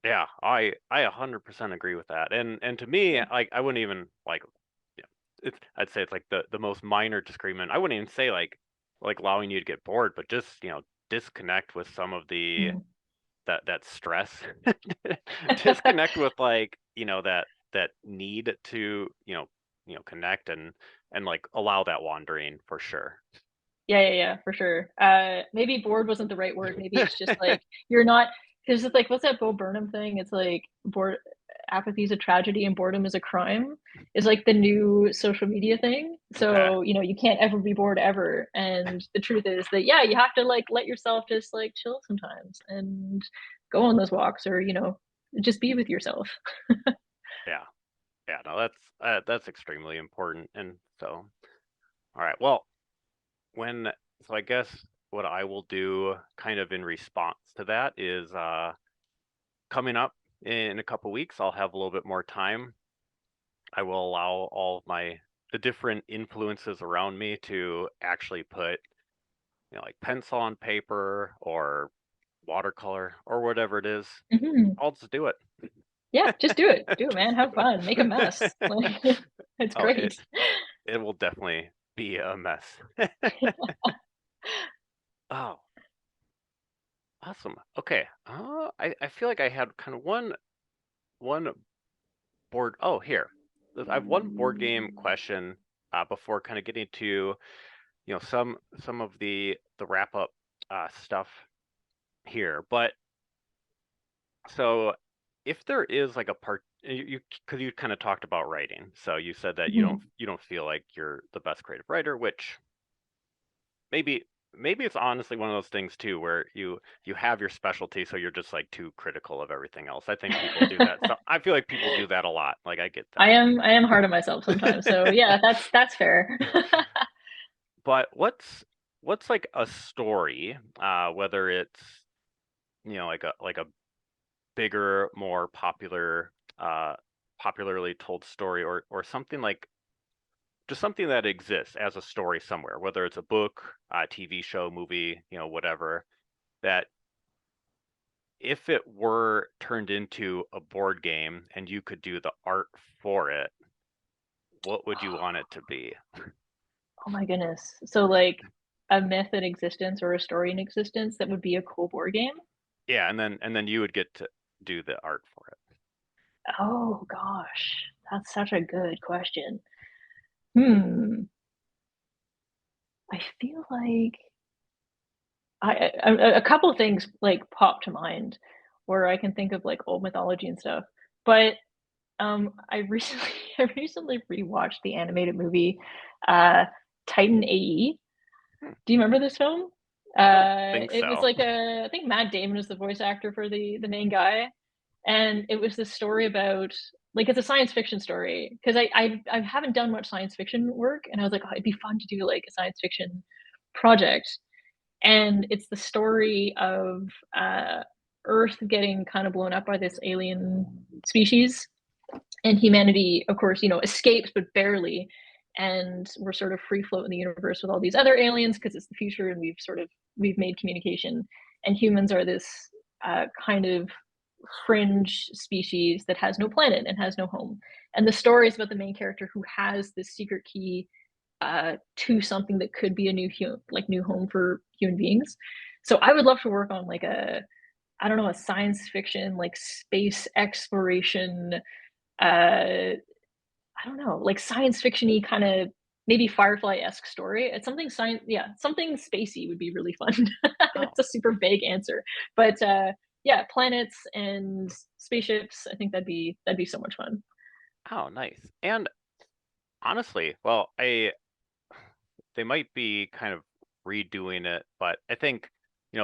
Yeah, I 100% agree with that. And to me, Yeah. like I wouldn't even like yeah, I'd say it's like the most minor disagreement. I wouldn't even say like allowing you to get bored, but just, disconnect with some of the Mm. that stress. Disconnect with like, that need to, connect and like allow that wandering for sure. Yeah, for sure. Maybe bored wasn't the right word. Maybe it's just like you're not, because it's like, what's that Bo Burnham thing? It's like bored, apathy is a tragedy and boredom is a crime. Is like the new social media thing. Okay. So you can't ever be bored ever. And the truth is that yeah, you have to like let yourself just like chill sometimes and go on those walks, or just be with yourself. Yeah. Yeah, no, that's extremely important. And so, all right. Well, when so I guess what I will do kind of in response to that is coming up in a couple weeks, I'll have a little bit more time. I will allow all of the different influences around me to actually put, like pencil on paper or watercolor or whatever it is. Mhm. I'll just do it. Yeah, just do it, man. Have fun, make a mess. Like it's Oh, it great. it will definitely be a mess. Oh, awesome. Okay. I feel like I had kind of one board. Oh, here. I have one board game question before kind of getting to some of the wrap up stuff here. But so if there is like a part you because you kind of talked about writing, so you said that Mhm. you don't feel like you're the best creative writer, which maybe it's honestly one of those things too where you have your specialty, so you're just like too critical of everything else. I think people do that. So I feel like people do that a lot. Like I get I am hard on myself sometimes. So that. yeah, that's fair. But what's like a story, whether it's like a bigger, more popularly told story, or something like just something that exists as a story somewhere, whether it's a book, a TV show, movie, whatever, that if it were turned into a board game and you could do the art for it, what would you want it to be? Oh my goodness. So like a myth in existence or a story in existence that would be a cool board game? Yeah, and then you would get to do the art for it. Oh gosh, that's such a good question. Hmm. I feel like a couple of things like pop to mind where I can think of like old mythology and stuff. But I recently I recently rewatched the animated movie uh Titan AE. Hmm, Do you remember this film? I don't think It was so. like I think Matt Damon was the voice actor for the main guy, and it was this story about like it's a science fiction story because I haven't done much science fiction work, and I was like, oh, it'd be fun to do like a science fiction project, and it's the story of Earth getting kind of blown up by this alien species, and humanity, of course, escapes but barely, and we're sort of free float in the universe with all these other aliens because it's the future, and we've made communication, and humans are this kind of fringe species that has no planet and has no home. And the story is about the main character who has this secret key to something that could be a new home for human beings. So I would love to work on like I don't know, a science fiction like space exploration, I don't know, like science fictiony kind of maybe Firefly-esque story. It's something science, yeah, something spacey would be really fun. Oh, It's a super vague answer, but yeah, planets and spaceships. I think that'd be so much fun. oh, nice. And honestly, well, they might be kind of redoing it, but I think,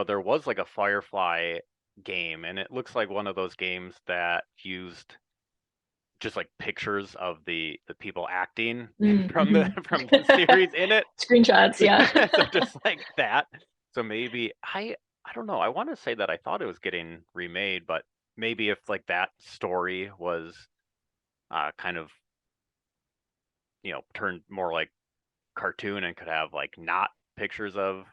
there was like a Firefly game, and it looks like one of those games that used just like pictures of the people acting from the Mm-hmm. from the series in it. Screenshots, yeah. So just like that. So maybe I don't know. I want to say that I thought it was getting remade, but maybe if like that story was kind of turned more like cartoon and could have like not pictures of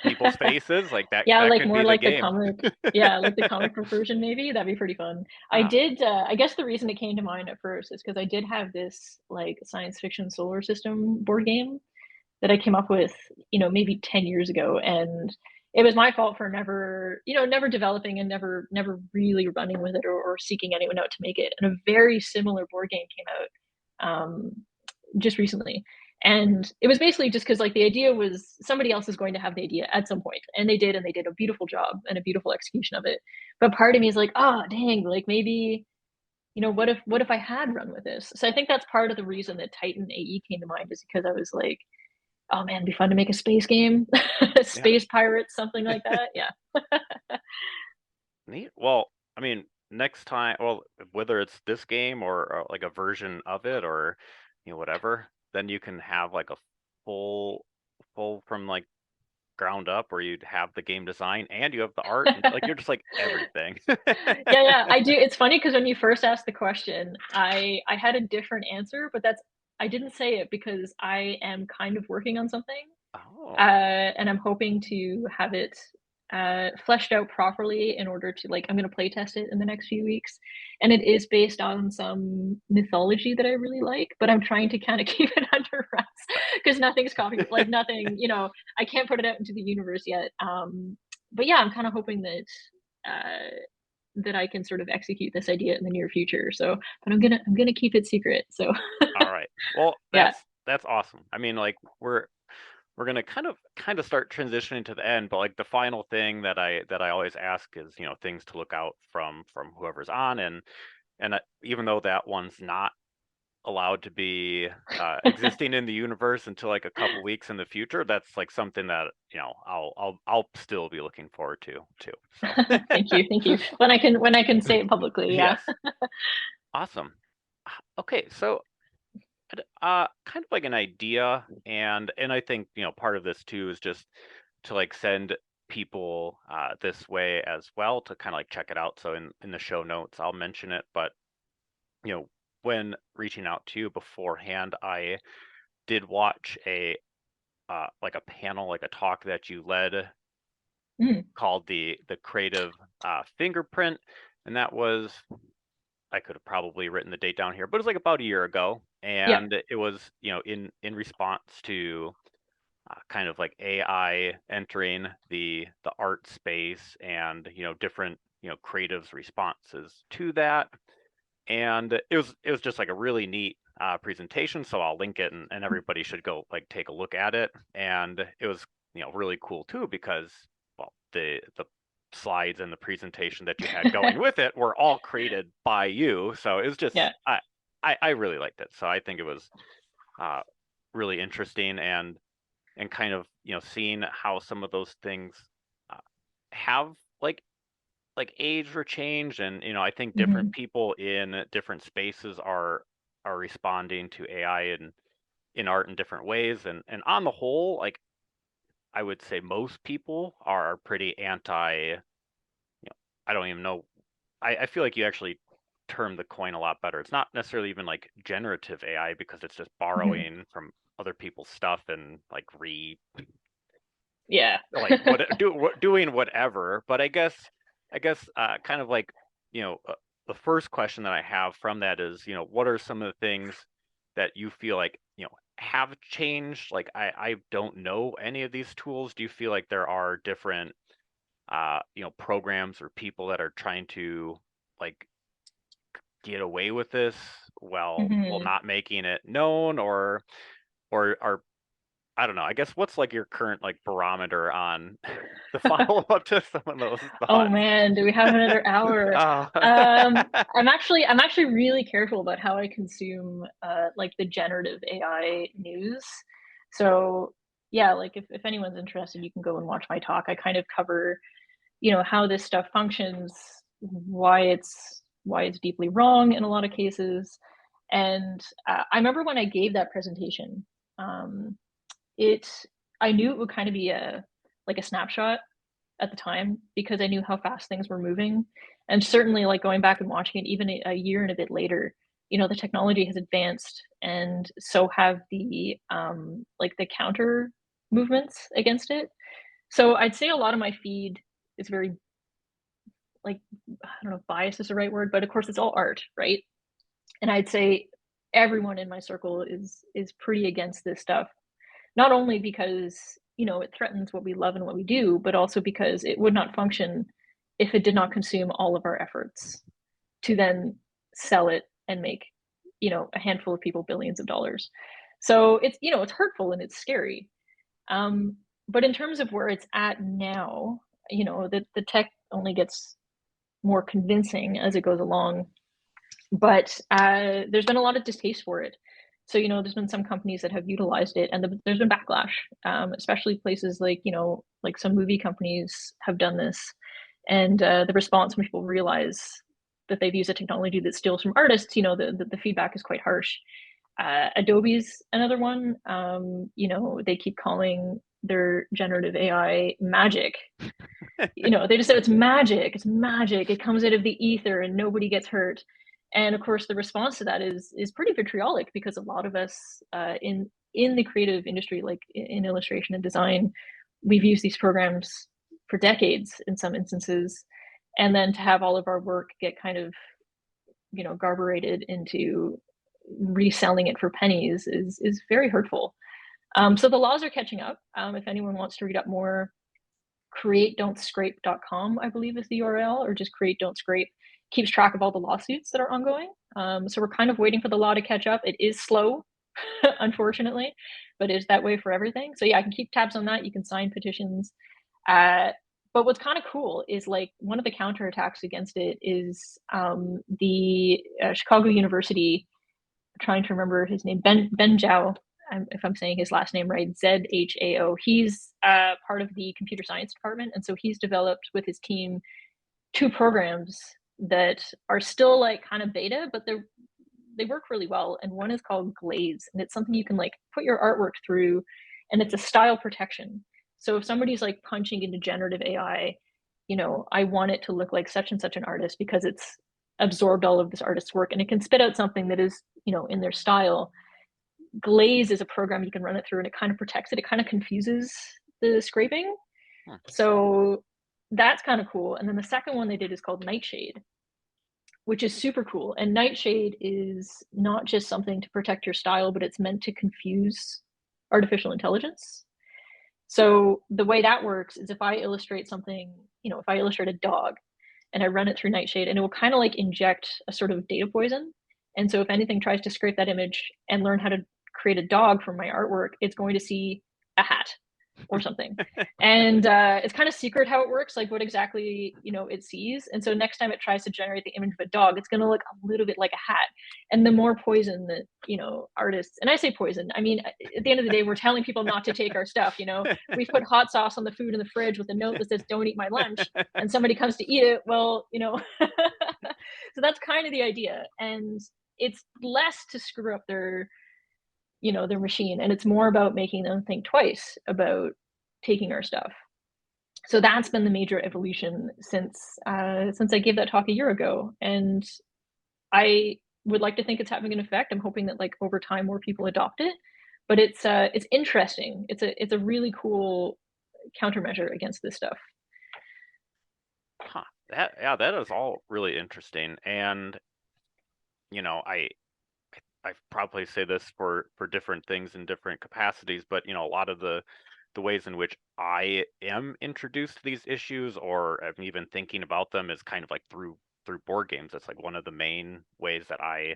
people's faces, like that Yeah, that like could more be the like the game. comic. Yeah, like the comic book version maybe. That'd be pretty fun. I Oh, did I guess the reason it came to mind at first is because I did have this like science fiction solar system board game that I came up with, maybe 10 years ago, and it was my fault for never, never developing and never really running with it or seeking anyone out to make it. And a very similar board game came out just recently. And it was basically just because like the idea was somebody else is going to have the idea at some point, and they did a beautiful job and a beautiful execution of it. But part of me is like, oh dang, like maybe what if I had run with this? So I think that's part of the reason that Titan AE came to mind, is because I was like, oh man, it'd be fun to make a space game, yeah. space pirates, something like that. Yeah. Neat. Well, I mean, next time, well, whether it's this game or like a version of it or whatever, then you can have like a full from like ground up where you'd have the game design and you have the art and like you're just like everything. Yeah, I do. It's funny because when you first asked the question, I had a different answer, but I didn't say it because I am kind of working on something, Oh, and I'm hoping to have it fleshed out properly in order to like I'm going to play test it in the next few weeks, and it is based on some mythology that I really like, but I'm trying to kind of keep it under wraps because nothing's copy like nothing, I can't put it out into the universe yet. But yeah, I'm kind of hoping that that I can sort of execute this idea in the near future. So, but I'm gonna keep it secret. So all right. Well, yeah. that's awesome. I mean, like we're gonna kind of start transitioning to the end, but like the final thing that I always ask is things to look out from whoever's on, and even though that one's not allowed to be existing in the universe until like a couple weeks in the future, that's like something that I'll still be looking forward to too. So Thank you, thank you. When I can say it publicly, yeah. yes, awesome. Okay, so kind of like an idea, and I think part of this too is just to like send people this way as well to kind of like check it out. So in the show notes I'll mention it, but you know when reaching out to you beforehand, I did watch a like a panel, like a talk that you led Mm, called the creative fingerprint, and that was, I could have probably written the date down here, but it was like about a year ago, yep. and it was in response to kind of like AI entering the art space, and different creatives responses to that, and it was just like a really neat presentation. So I'll link it, and everybody should go like take a look at it. And it was really cool too, because well the slides and the presentation that you had going with it were all created by you. So it was just Yeah. I really liked it. So I think it was uh, really interesting, and kind of seeing how some of those things uh, have like age or change, and I think different Hmm. people in different spaces are responding to AI in art in different ways, and on the whole, like I would say most people are pretty anti. I don't even know. I feel like you actually term the coin a lot better. It's not necessarily even like generative AI, because it's just Hmm. borrowing from other people's stuff and like Yeah. like doing whatever. But I guess kind of like the first question that I have from that is, what are some of the things that you feel like have changed? Like I don't know any of these tools. Do you feel like there are different programs or people that are trying to like get away with this while Hmm. not making it known, or are, I don't know. I guess what's like your current like barometer on the follow up to some of those Oh thoughts? man, do we have another hour? Oh. I'm actually really careful about how I consume like the generative AI news. So yeah, like if anyone's interested, you can go and watch my talk. I kind of cover, how this stuff functions, why it's deeply wrong in a lot of cases. And I remember when I gave that presentation, um, it I knew it would kind of be a like a snapshot at the time because I knew how fast things were moving. And certainly like going back and watching it even a year and a bit later, the technology has advanced, and so have the like the counter movements against it. So I'd say a lot of my feed is very, like, I don't know if bias is the right word, but of course it's all art, right? And I'd say everyone in my circle is pretty against this stuff. Not only because, it threatens what we love and what we do, but also because it would not function if it did not consume all of our efforts to then sell it and make, a handful of people billions of dollars. So it's hurtful and it's scary. Um, but in terms of where it's at now, the tech only gets more convincing as it goes along. But there's been a lot of distaste for it. So, there's been some companies that have utilized it, and there's been backlash, especially places like, like some movie companies have done this. And the response when people realize that they've used a technology that steals from artists, the feedback is quite harsh. Adobe's another one. They keep calling their generative AI magic. They just said it's magic. It's magic. It comes out of the ether and nobody gets hurt. And of course, the response to that is pretty vitriolic, because a lot of us in the creative industry, like in illustration and design, we've used these programs for decades in some instances, and then to have all of our work get kind of garburated into reselling it for pennies is very hurtful. So the laws are catching up. If anyone wants to read up more, createdon'tscrape.com, I believe, is the URL, or just create don't scrape. Keeps track of all the lawsuits that are ongoing. So we're kind of waiting for the law to catch up. It is slow, unfortunately, but it's that way for everything. So yeah, I can keep tabs on that. You can sign petitions. But what's kind of cool is, like, one of the counterattacks against it is the Chicago University, trying to remember his name, Ben Zhao, if I'm saying his last name right, Zhao. He's part of the computer science department, and so he's developed with his team 2 programs that are still like kind of beta, but they work really well. And one is called Glaze, and it's something you can like put your artwork through, and it's a style protection. So if somebody's like punching into generative AI, I want it to look like such and such an artist because it's absorbed all of this artist's work, and it can spit out something that is, in their style. Glaze is a program you can run it through, and it kind of protects it. It kind of confuses the scraping. So that's kind of cool. And then the second one they did is called Nightshade, which is super cool. And Nightshade is not just something to protect your style, but it's meant to confuse artificial intelligence. So the way that works is, if I illustrate something, if I illustrate a dog and I run it through Nightshade, and it will kind of like inject a sort of data poison. And so if anything tries to scrape that image and learn how to create a dog from my artwork, it's going to see a hat or something. And it's kind of secret how it works, like what exactly it sees. And so next time it tries to generate the image of a dog, it's going to look a little bit like a hat. And the more poison that artists, and I say poison, I mean, at the end of the day, we're telling people not to take our stuff. We've put hot sauce on the food in the fridge with a note that says "Don't eat my lunch," and somebody comes to eat it. Well, so that's kind of the idea. And it's less to screw up their machine, and it's more about making them think twice about taking our stuff. So that's been the major evolution since I gave that talk a year ago, and I would like to think it's having an effect. I'm hoping that, like, over time more people adopt it, but it's interesting. It's a really cool countermeasure against this stuff. That is all really interesting. And I probably say this for different things in different capacities, but a lot of the ways in which I am introduced to these issues, or I'm even thinking about them, is kind of like through board games. That's like one of the main ways that I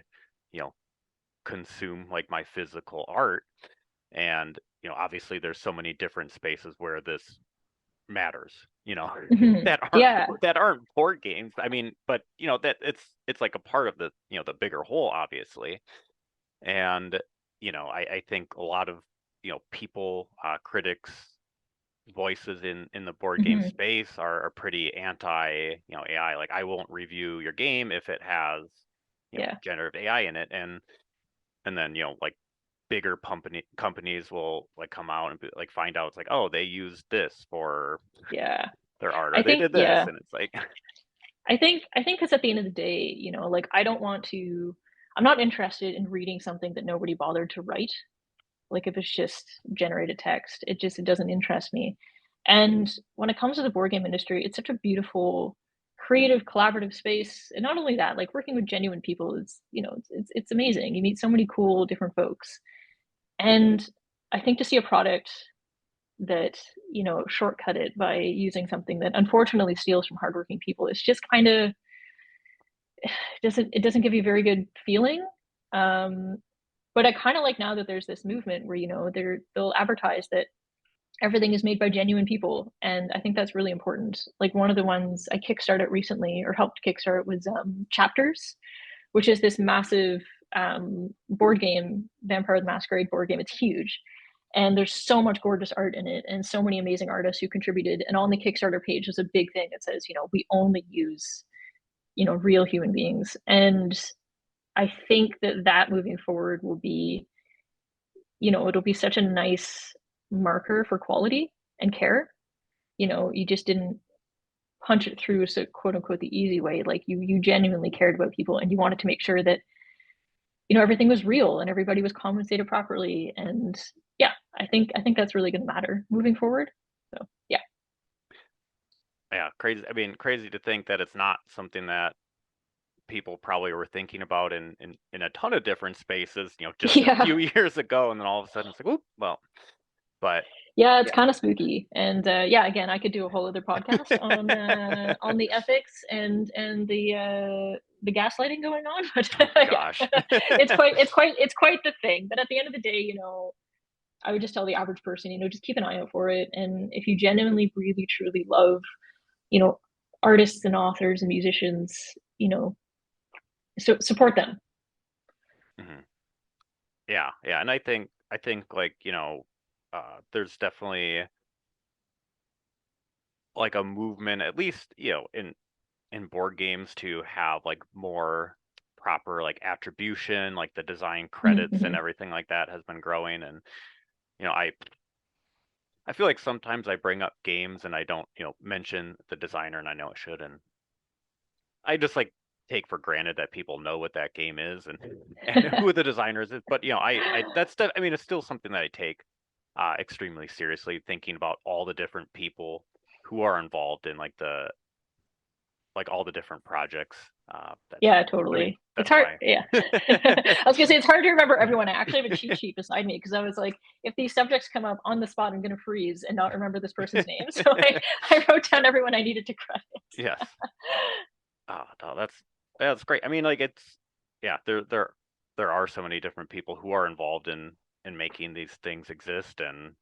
consume like my physical art. And obviously there's so many different spaces where this matters, that aren't board games. I mean, but that it's like a part of the the bigger whole, obviously. And I think a lot of people, critics, voices in the board game space are pretty anti AI. Like, I won't review your game if it has generative AI in it. And then like bigger companies will like come out and like find out, it's like, oh, they used this for their art, or they did this. And it's like, I think because at the end of the day, like, I don't want to I'm not interested in reading something that nobody bothered to write. Like if it's just generated text, it doesn't interest me. And when it comes to the board game industry, it's such a beautiful, creative, collaborative space. And not only that, like working with genuine people is, it's amazing. You meet so many cool different folks. And I think to see a product that, shortcut it by using something that unfortunately steals from hardworking people, it's just kind of it doesn't give you a very good feeling. But I kind of like now that there's this movement where they'll advertise that everything is made by genuine people, and I think that's really important. Like one of the ones I kickstarted recently or helped kickstart was Chapters, which is this massive board game, Vampire the Masquerade board game. It's huge, and there's so much gorgeous art in it, and so many amazing artists who contributed. And on the Kickstarter page is a big thing that says, we only use real human beings. And I think that moving forward will be, it'll be such a nice marker for quality and care. You just didn't punch it through, so quote unquote the easy way. Like you genuinely cared about people, and you wanted to make sure that everything was real and everybody was compensated properly. And yeah, I think that's really going to matter moving forward. So yeah. Yeah, crazy. I mean, crazy to think that it's not something that people probably were thinking about in a ton of different spaces, just a few years ago, and then all of a sudden it's like, oop, well, but yeah, it's kind of spooky. And yeah, again, I could do a whole other podcast on the ethics and the gaslighting going on. But gosh, it's quite the thing. But at the end of the day, I would just tell the average person, just keep an eye out for it. And if you genuinely, really, truly love, artists and authors and musicians, so support them. Mm-hmm. Yeah, and I think like there's definitely like a movement, at least in board games, to have like more proper like attribution, like the design credits and everything like that has been growing. And I feel like sometimes I bring up games and I don't mention the designer, and I know it should, and I just like take for granted that people know what that game is and who the designers is. But I mean, it's still something that I take extremely seriously, thinking about all the different people who are involved in like all the different projects. Yeah, totally. I mean, it's hard. Yeah. I was gonna say it's hard to remember everyone. I actually have a cheat sheet beside me because I was like, if these subjects come up on the spot, I'm gonna freeze and not remember this person's name. So I wrote down everyone I needed to credit. Yes. Oh, no, that's great. I mean, like there are so many different people who are involved in making these things exist, and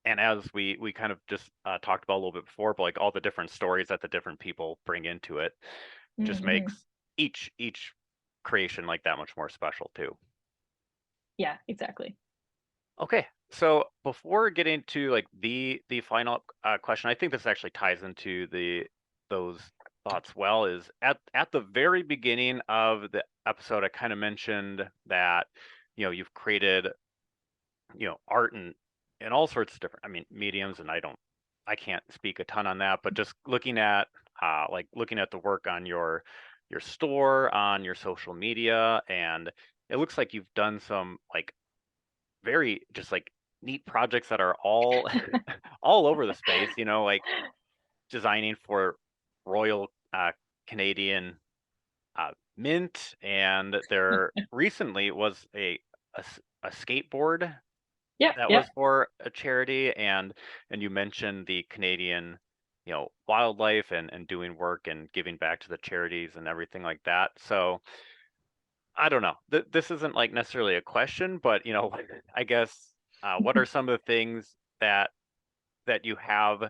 as we kind of just talked about a little bit before, but like all the different stories that the different people bring into it just makes each creation like that much more special too. Yeah, exactly. Okay, so before getting to like the final question, I think this actually ties into those thoughts well. Is at the very beginning of the episode, I kind of mentioned that you've created art and all sorts of different mediums, and I can't speak a ton on that, but just looking at the work on your store, on your social media, and it looks like you've done some like very just like neat projects that are all all over the space, like designing for Royal Canadian Mint, and there recently was a skateboard that was for a charity, and you mentioned the Canadian wildlife and doing work and giving back to the charities and everything like that. So I don't know, this isn't like necessarily a question, but I guess what are some of the things that you have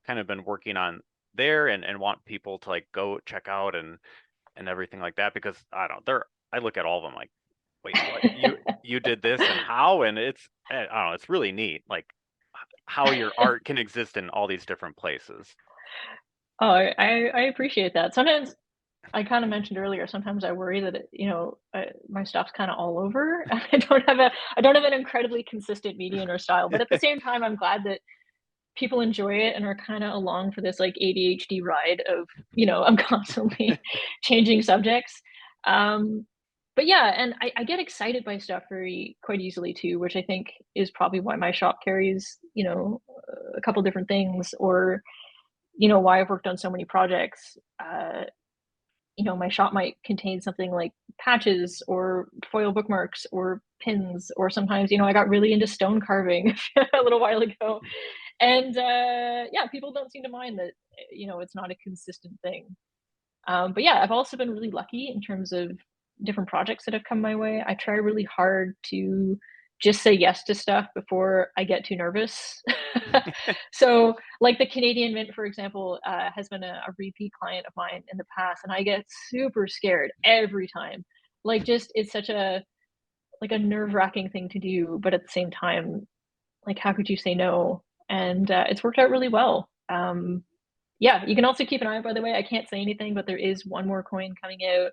kind of been working on there and want people to like go check out and everything like that? Because I look at all of them like, wait, what? you did this and how? And I don't know, it's really neat, like how your art can exist in all these different places. Oh, I appreciate that. Sometimes I kind of mentioned earlier, sometimes I worry that my stuff's kind of all over. I don't have an incredibly consistent medium or style, but at the same time, I'm glad that people enjoy it and are kind of along for this like ADHD ride of I'm constantly changing subjects. but yeah, and I get excited by stuff quite easily too, which I think is probably why my shop carries, a couple different things, or why I've worked on so many projects. My shop might contain something like patches or foil bookmarks or pins, or sometimes, I got really into stone carving a little while ago. And yeah, people don't seem to mind that, it's not a consistent thing. But yeah, I've also been really lucky in terms of different projects that have come my way. I try really hard to just say yes to stuff before I get too nervous. So, like the Canadian Mint, for example, has been a repeat client of mine in the past, and I get super scared every time. Like, just it's such a nerve-wracking thing to do, but at the same time, like, how could you say no? And it's worked out really well. Yeah, you can also keep an eye out, by the way. I can't say anything, but there is one more coin coming out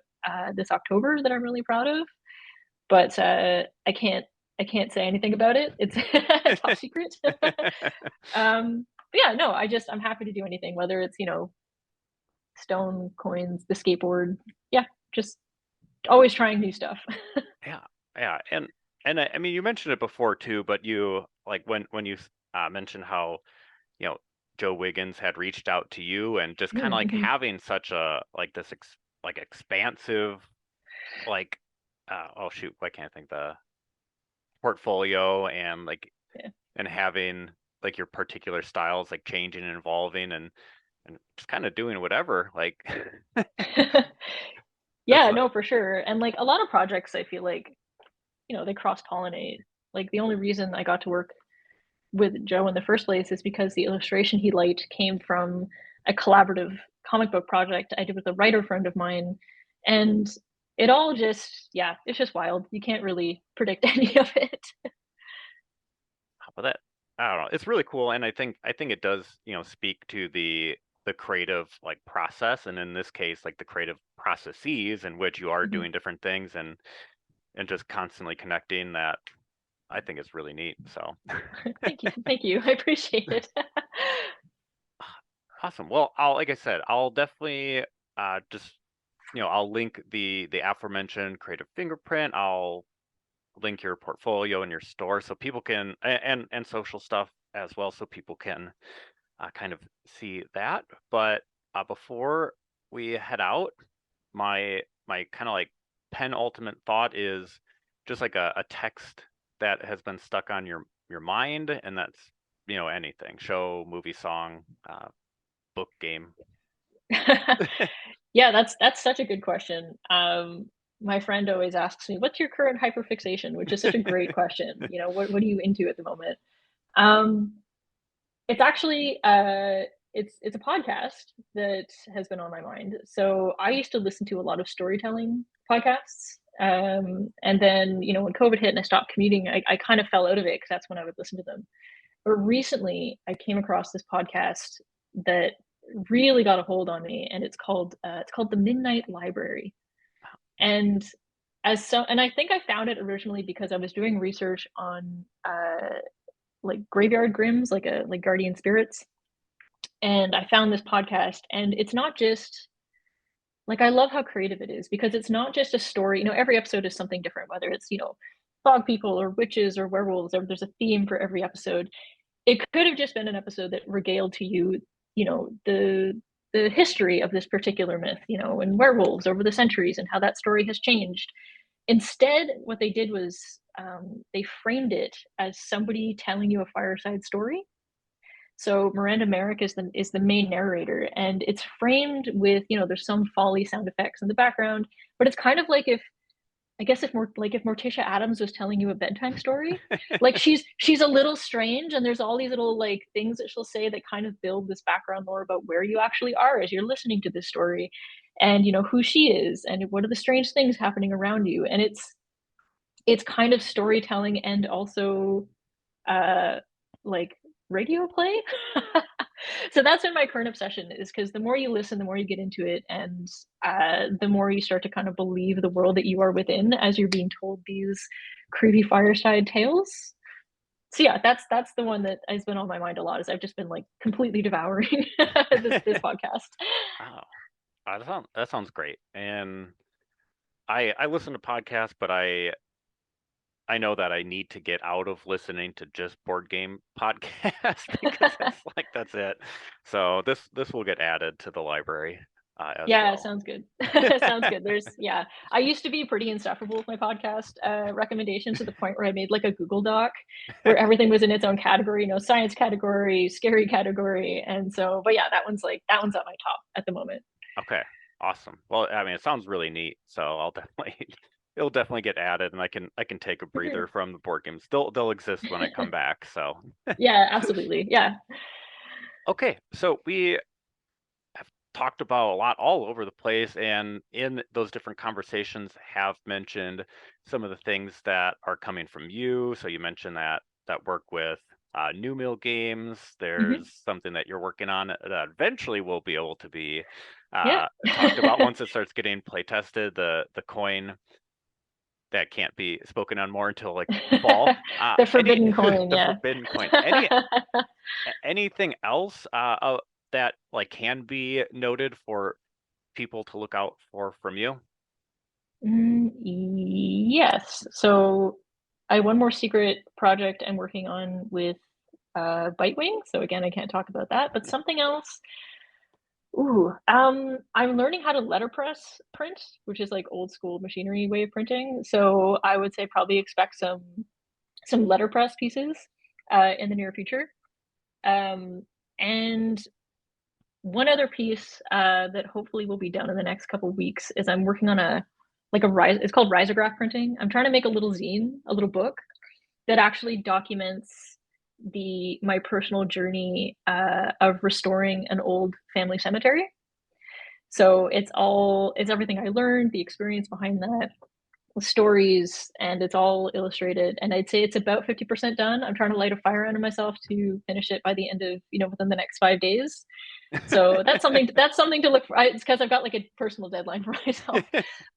this October that I'm really proud of. But I can't say anything about it. It's top secret. But yeah, no, I'm happy to do anything, whether it's stone coins, the skateboard. Yeah, just always trying new stuff. Yeah, yeah, and I mean, you mentioned it before too, but you like when you mentioned how you know Joe Wiggins had reached out to you, and just kind of like Mm-hmm. having such a like this like expansive like oh shoot, why can't I think the portfolio, and like Yeah. and having like your particular styles like changing and evolving, and just kind of doing whatever like that's Yeah, no, for sure. And like a lot of projects, I feel like, they cross pollinate. Like the only reason I got to work with Joe in the first place is because the illustration he liked came from a collaborative comic book project I did with a writer friend of mine. And it all just, yeah, it's just wild. You can't really predict any of it. but that I don't know, it's really cool, and I think it does speak to the creative like process, and in this case like the creative processes in which you are Mhm. doing different things, and just constantly connecting. That I think is really neat. So Thank you. Thank you. I appreciate it. awesome. Well, I'll like I said, I'll definitely just I'll link the aforementioned creative fingerprint. I'll link your portfolio and your store so people can and social stuff as well, so people can kind of see that. But before we head out, my kind of like penultimate thought is just like a text that has been stuck on your mind, and that's anything, show, movie, song, book, game. Yeah, that's such a good question. My friend always asks me, "What's your current hyperfixation?" Which is such a great question. What are you into at the moment? Um, it's actually it's a podcast that has been on my mind. So I used to listen to a lot of storytelling podcasts. And then, when COVID hit and I stopped commuting, I kind of fell out of it because that's when I would listen to them. But recently, I came across this podcast that really got a hold on me, and it's called The Midnight Library. And and I think I found it originally because I was doing research on like graveyard grims, like guardian spirits, and I found this podcast, and it's not just like, I love how creative it is because it's not just a story. Every episode is something different, whether it's fog people or witches or werewolves, or there's a theme for every episode. It could have just been an episode that regaled to you, the history of this particular myth, and werewolves over the centuries and how that story has changed. Instead, what they did was they framed it as somebody telling you a fireside story. So Miranda Merrick is the main narrator, and it's framed with, there's some folly sound effects in the background, but it's kind of like if I guess if Morticia Adams was telling you a bedtime story. Like she's a little strange, and there's all these little like things that she'll say that kind of build this background lore about where you actually are as you're listening to this story, and who she is, and what are the strange things happening around you. And it's kind of storytelling and also uh like radio play. So that's been my current obsession, is because the more you listen, the more you get into it, and the more you start to kind of believe the world that you are within as you're being told these creepy fireside tales. So yeah, that's the one that has been on my mind a lot, as I've just been like completely devouring this podcast. Wow, that sounds great. And I listen to podcasts, but I know that I need to get out of listening to just board game podcasts because it's like that's it. So this will get added to the library as Yeah, well. sounds good. Sounds good. Yeah. I used to be pretty insufferable with my podcast recommendations to the point where I made like a Google Doc where everything was in its own category, science category, scary category. And so, but yeah, that one's at my top at the moment. Okay, awesome. Well, I mean, it sounds really neat, so I'll definitely it'll definitely get added, and I can take a For breather sure. from the board games. They'll exist when I come back. So Yeah, absolutely. Yeah. okay, so we have talked about a lot all over the place, and in those different conversations have mentioned some of the things that are coming from you. So you mentioned that work with new mill games. Hmm. There's something that you're working on that eventually will be able to be Yeah. talked about once it starts getting play tested. The coin that can't be spoken on more until like fall. The Any forbidden coin, the yeah. forbidden coin. Anything else that like can be noted for people to look out for from you? Yes. So I have one more secret project I'm working on with Bitewing. So again, I can't talk about that, but something else. I'm learning how to letterpress print, which is like old school machinery way of printing. So I would say probably expect some letterpress pieces in the near future. Um, and one other piece that hopefully will be done in the next couple weeks is I'm working on a rise. It's called risograph printing. I'm trying to make a little zine, a little book that actually documents my personal journey of restoring an old family cemetery. So it's everything I learned, the experience behind that, the stories, and it's all illustrated. And I'd say it's about 50% done. I'm trying to light a fire under myself to finish it by the end of, within the next 5 days. So that's something to look for. It's because I've got like a personal deadline for myself.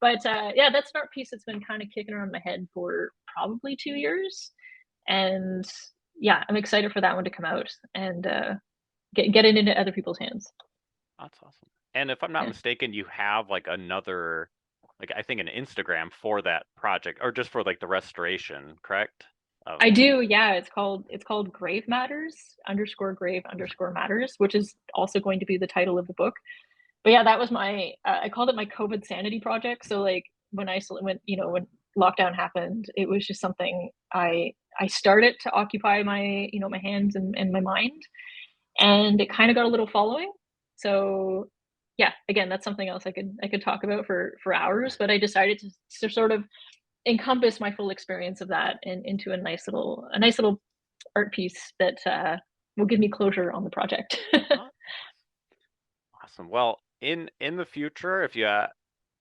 But yeah, that's an art piece that's been kind of kicking around my head for probably 2 years. And yeah, I'm excited for that one to come out and get it into other people's hands. That's awesome. And if I'm not Yeah. mistaken, you have like another, like I think an Instagram for that project, or just for like the restoration, correct? Of I do, yeah. It's called Grave Matters _grave_matters, which is also going to be the title of the book. But yeah, that was I called it my COVID sanity project. So like when lockdown happened, it was just something I started to occupy my hands and my mind, and it kind of got a little following. So yeah, again, that's something else I could talk about for hours, but I decided to sort of encompass my full experience of that into a nice little art piece that will give me closure on the project. oh, awesome. Well, in the future, if you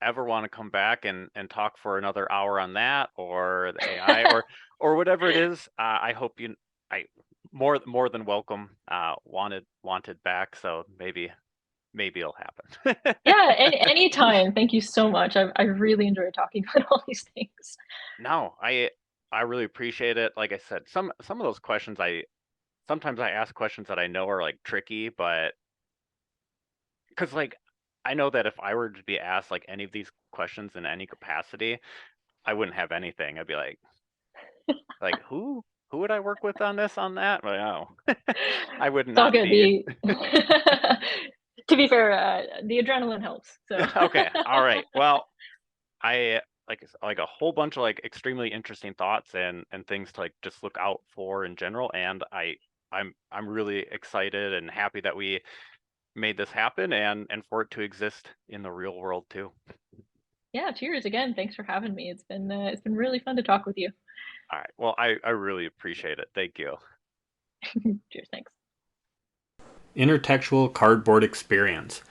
ever want to come back and talk for another hour on that or the AI or whatever it is, I hope I more than welcome. Wanted back, so maybe it'll happen. Yeah, anytime. Thank you so much. I really enjoyed talking about all these things. No, I really appreciate it. Like I said, some of those questions sometimes I ask questions that I know are like tricky, but because like I know that if I were to be asked like any of these questions in any capacity, I wouldn't have anything. I'd be like who would I work with on this on that? Like, oh, I would It's all not good. be. To be fair, the adrenaline helps. So Okay, all right. Well, I like a whole bunch of like extremely interesting thoughts and things to like just look out for in general, and I'm really excited and happy that we made this happen and for it to exist in the real world too. yeah, cheers again. Thanks for having me. It's been really fun to talk with you. All right. Well, I really appreciate it. Thank you. Cheers. Thanks. Intertextual Cardboard Experience,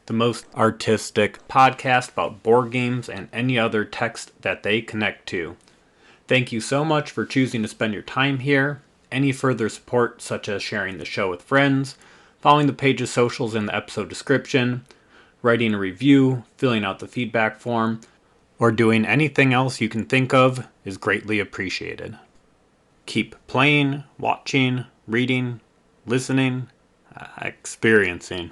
the most artistic podcast about board games and any other text that they connect to. Thank you so much for choosing to spend your time here. Any further support, such as sharing the show with friends, following the page's socials in the episode description, writing a review, filling out the feedback form, or doing anything else you can think of is greatly appreciated. Keep playing, watching, reading, listening, experiencing.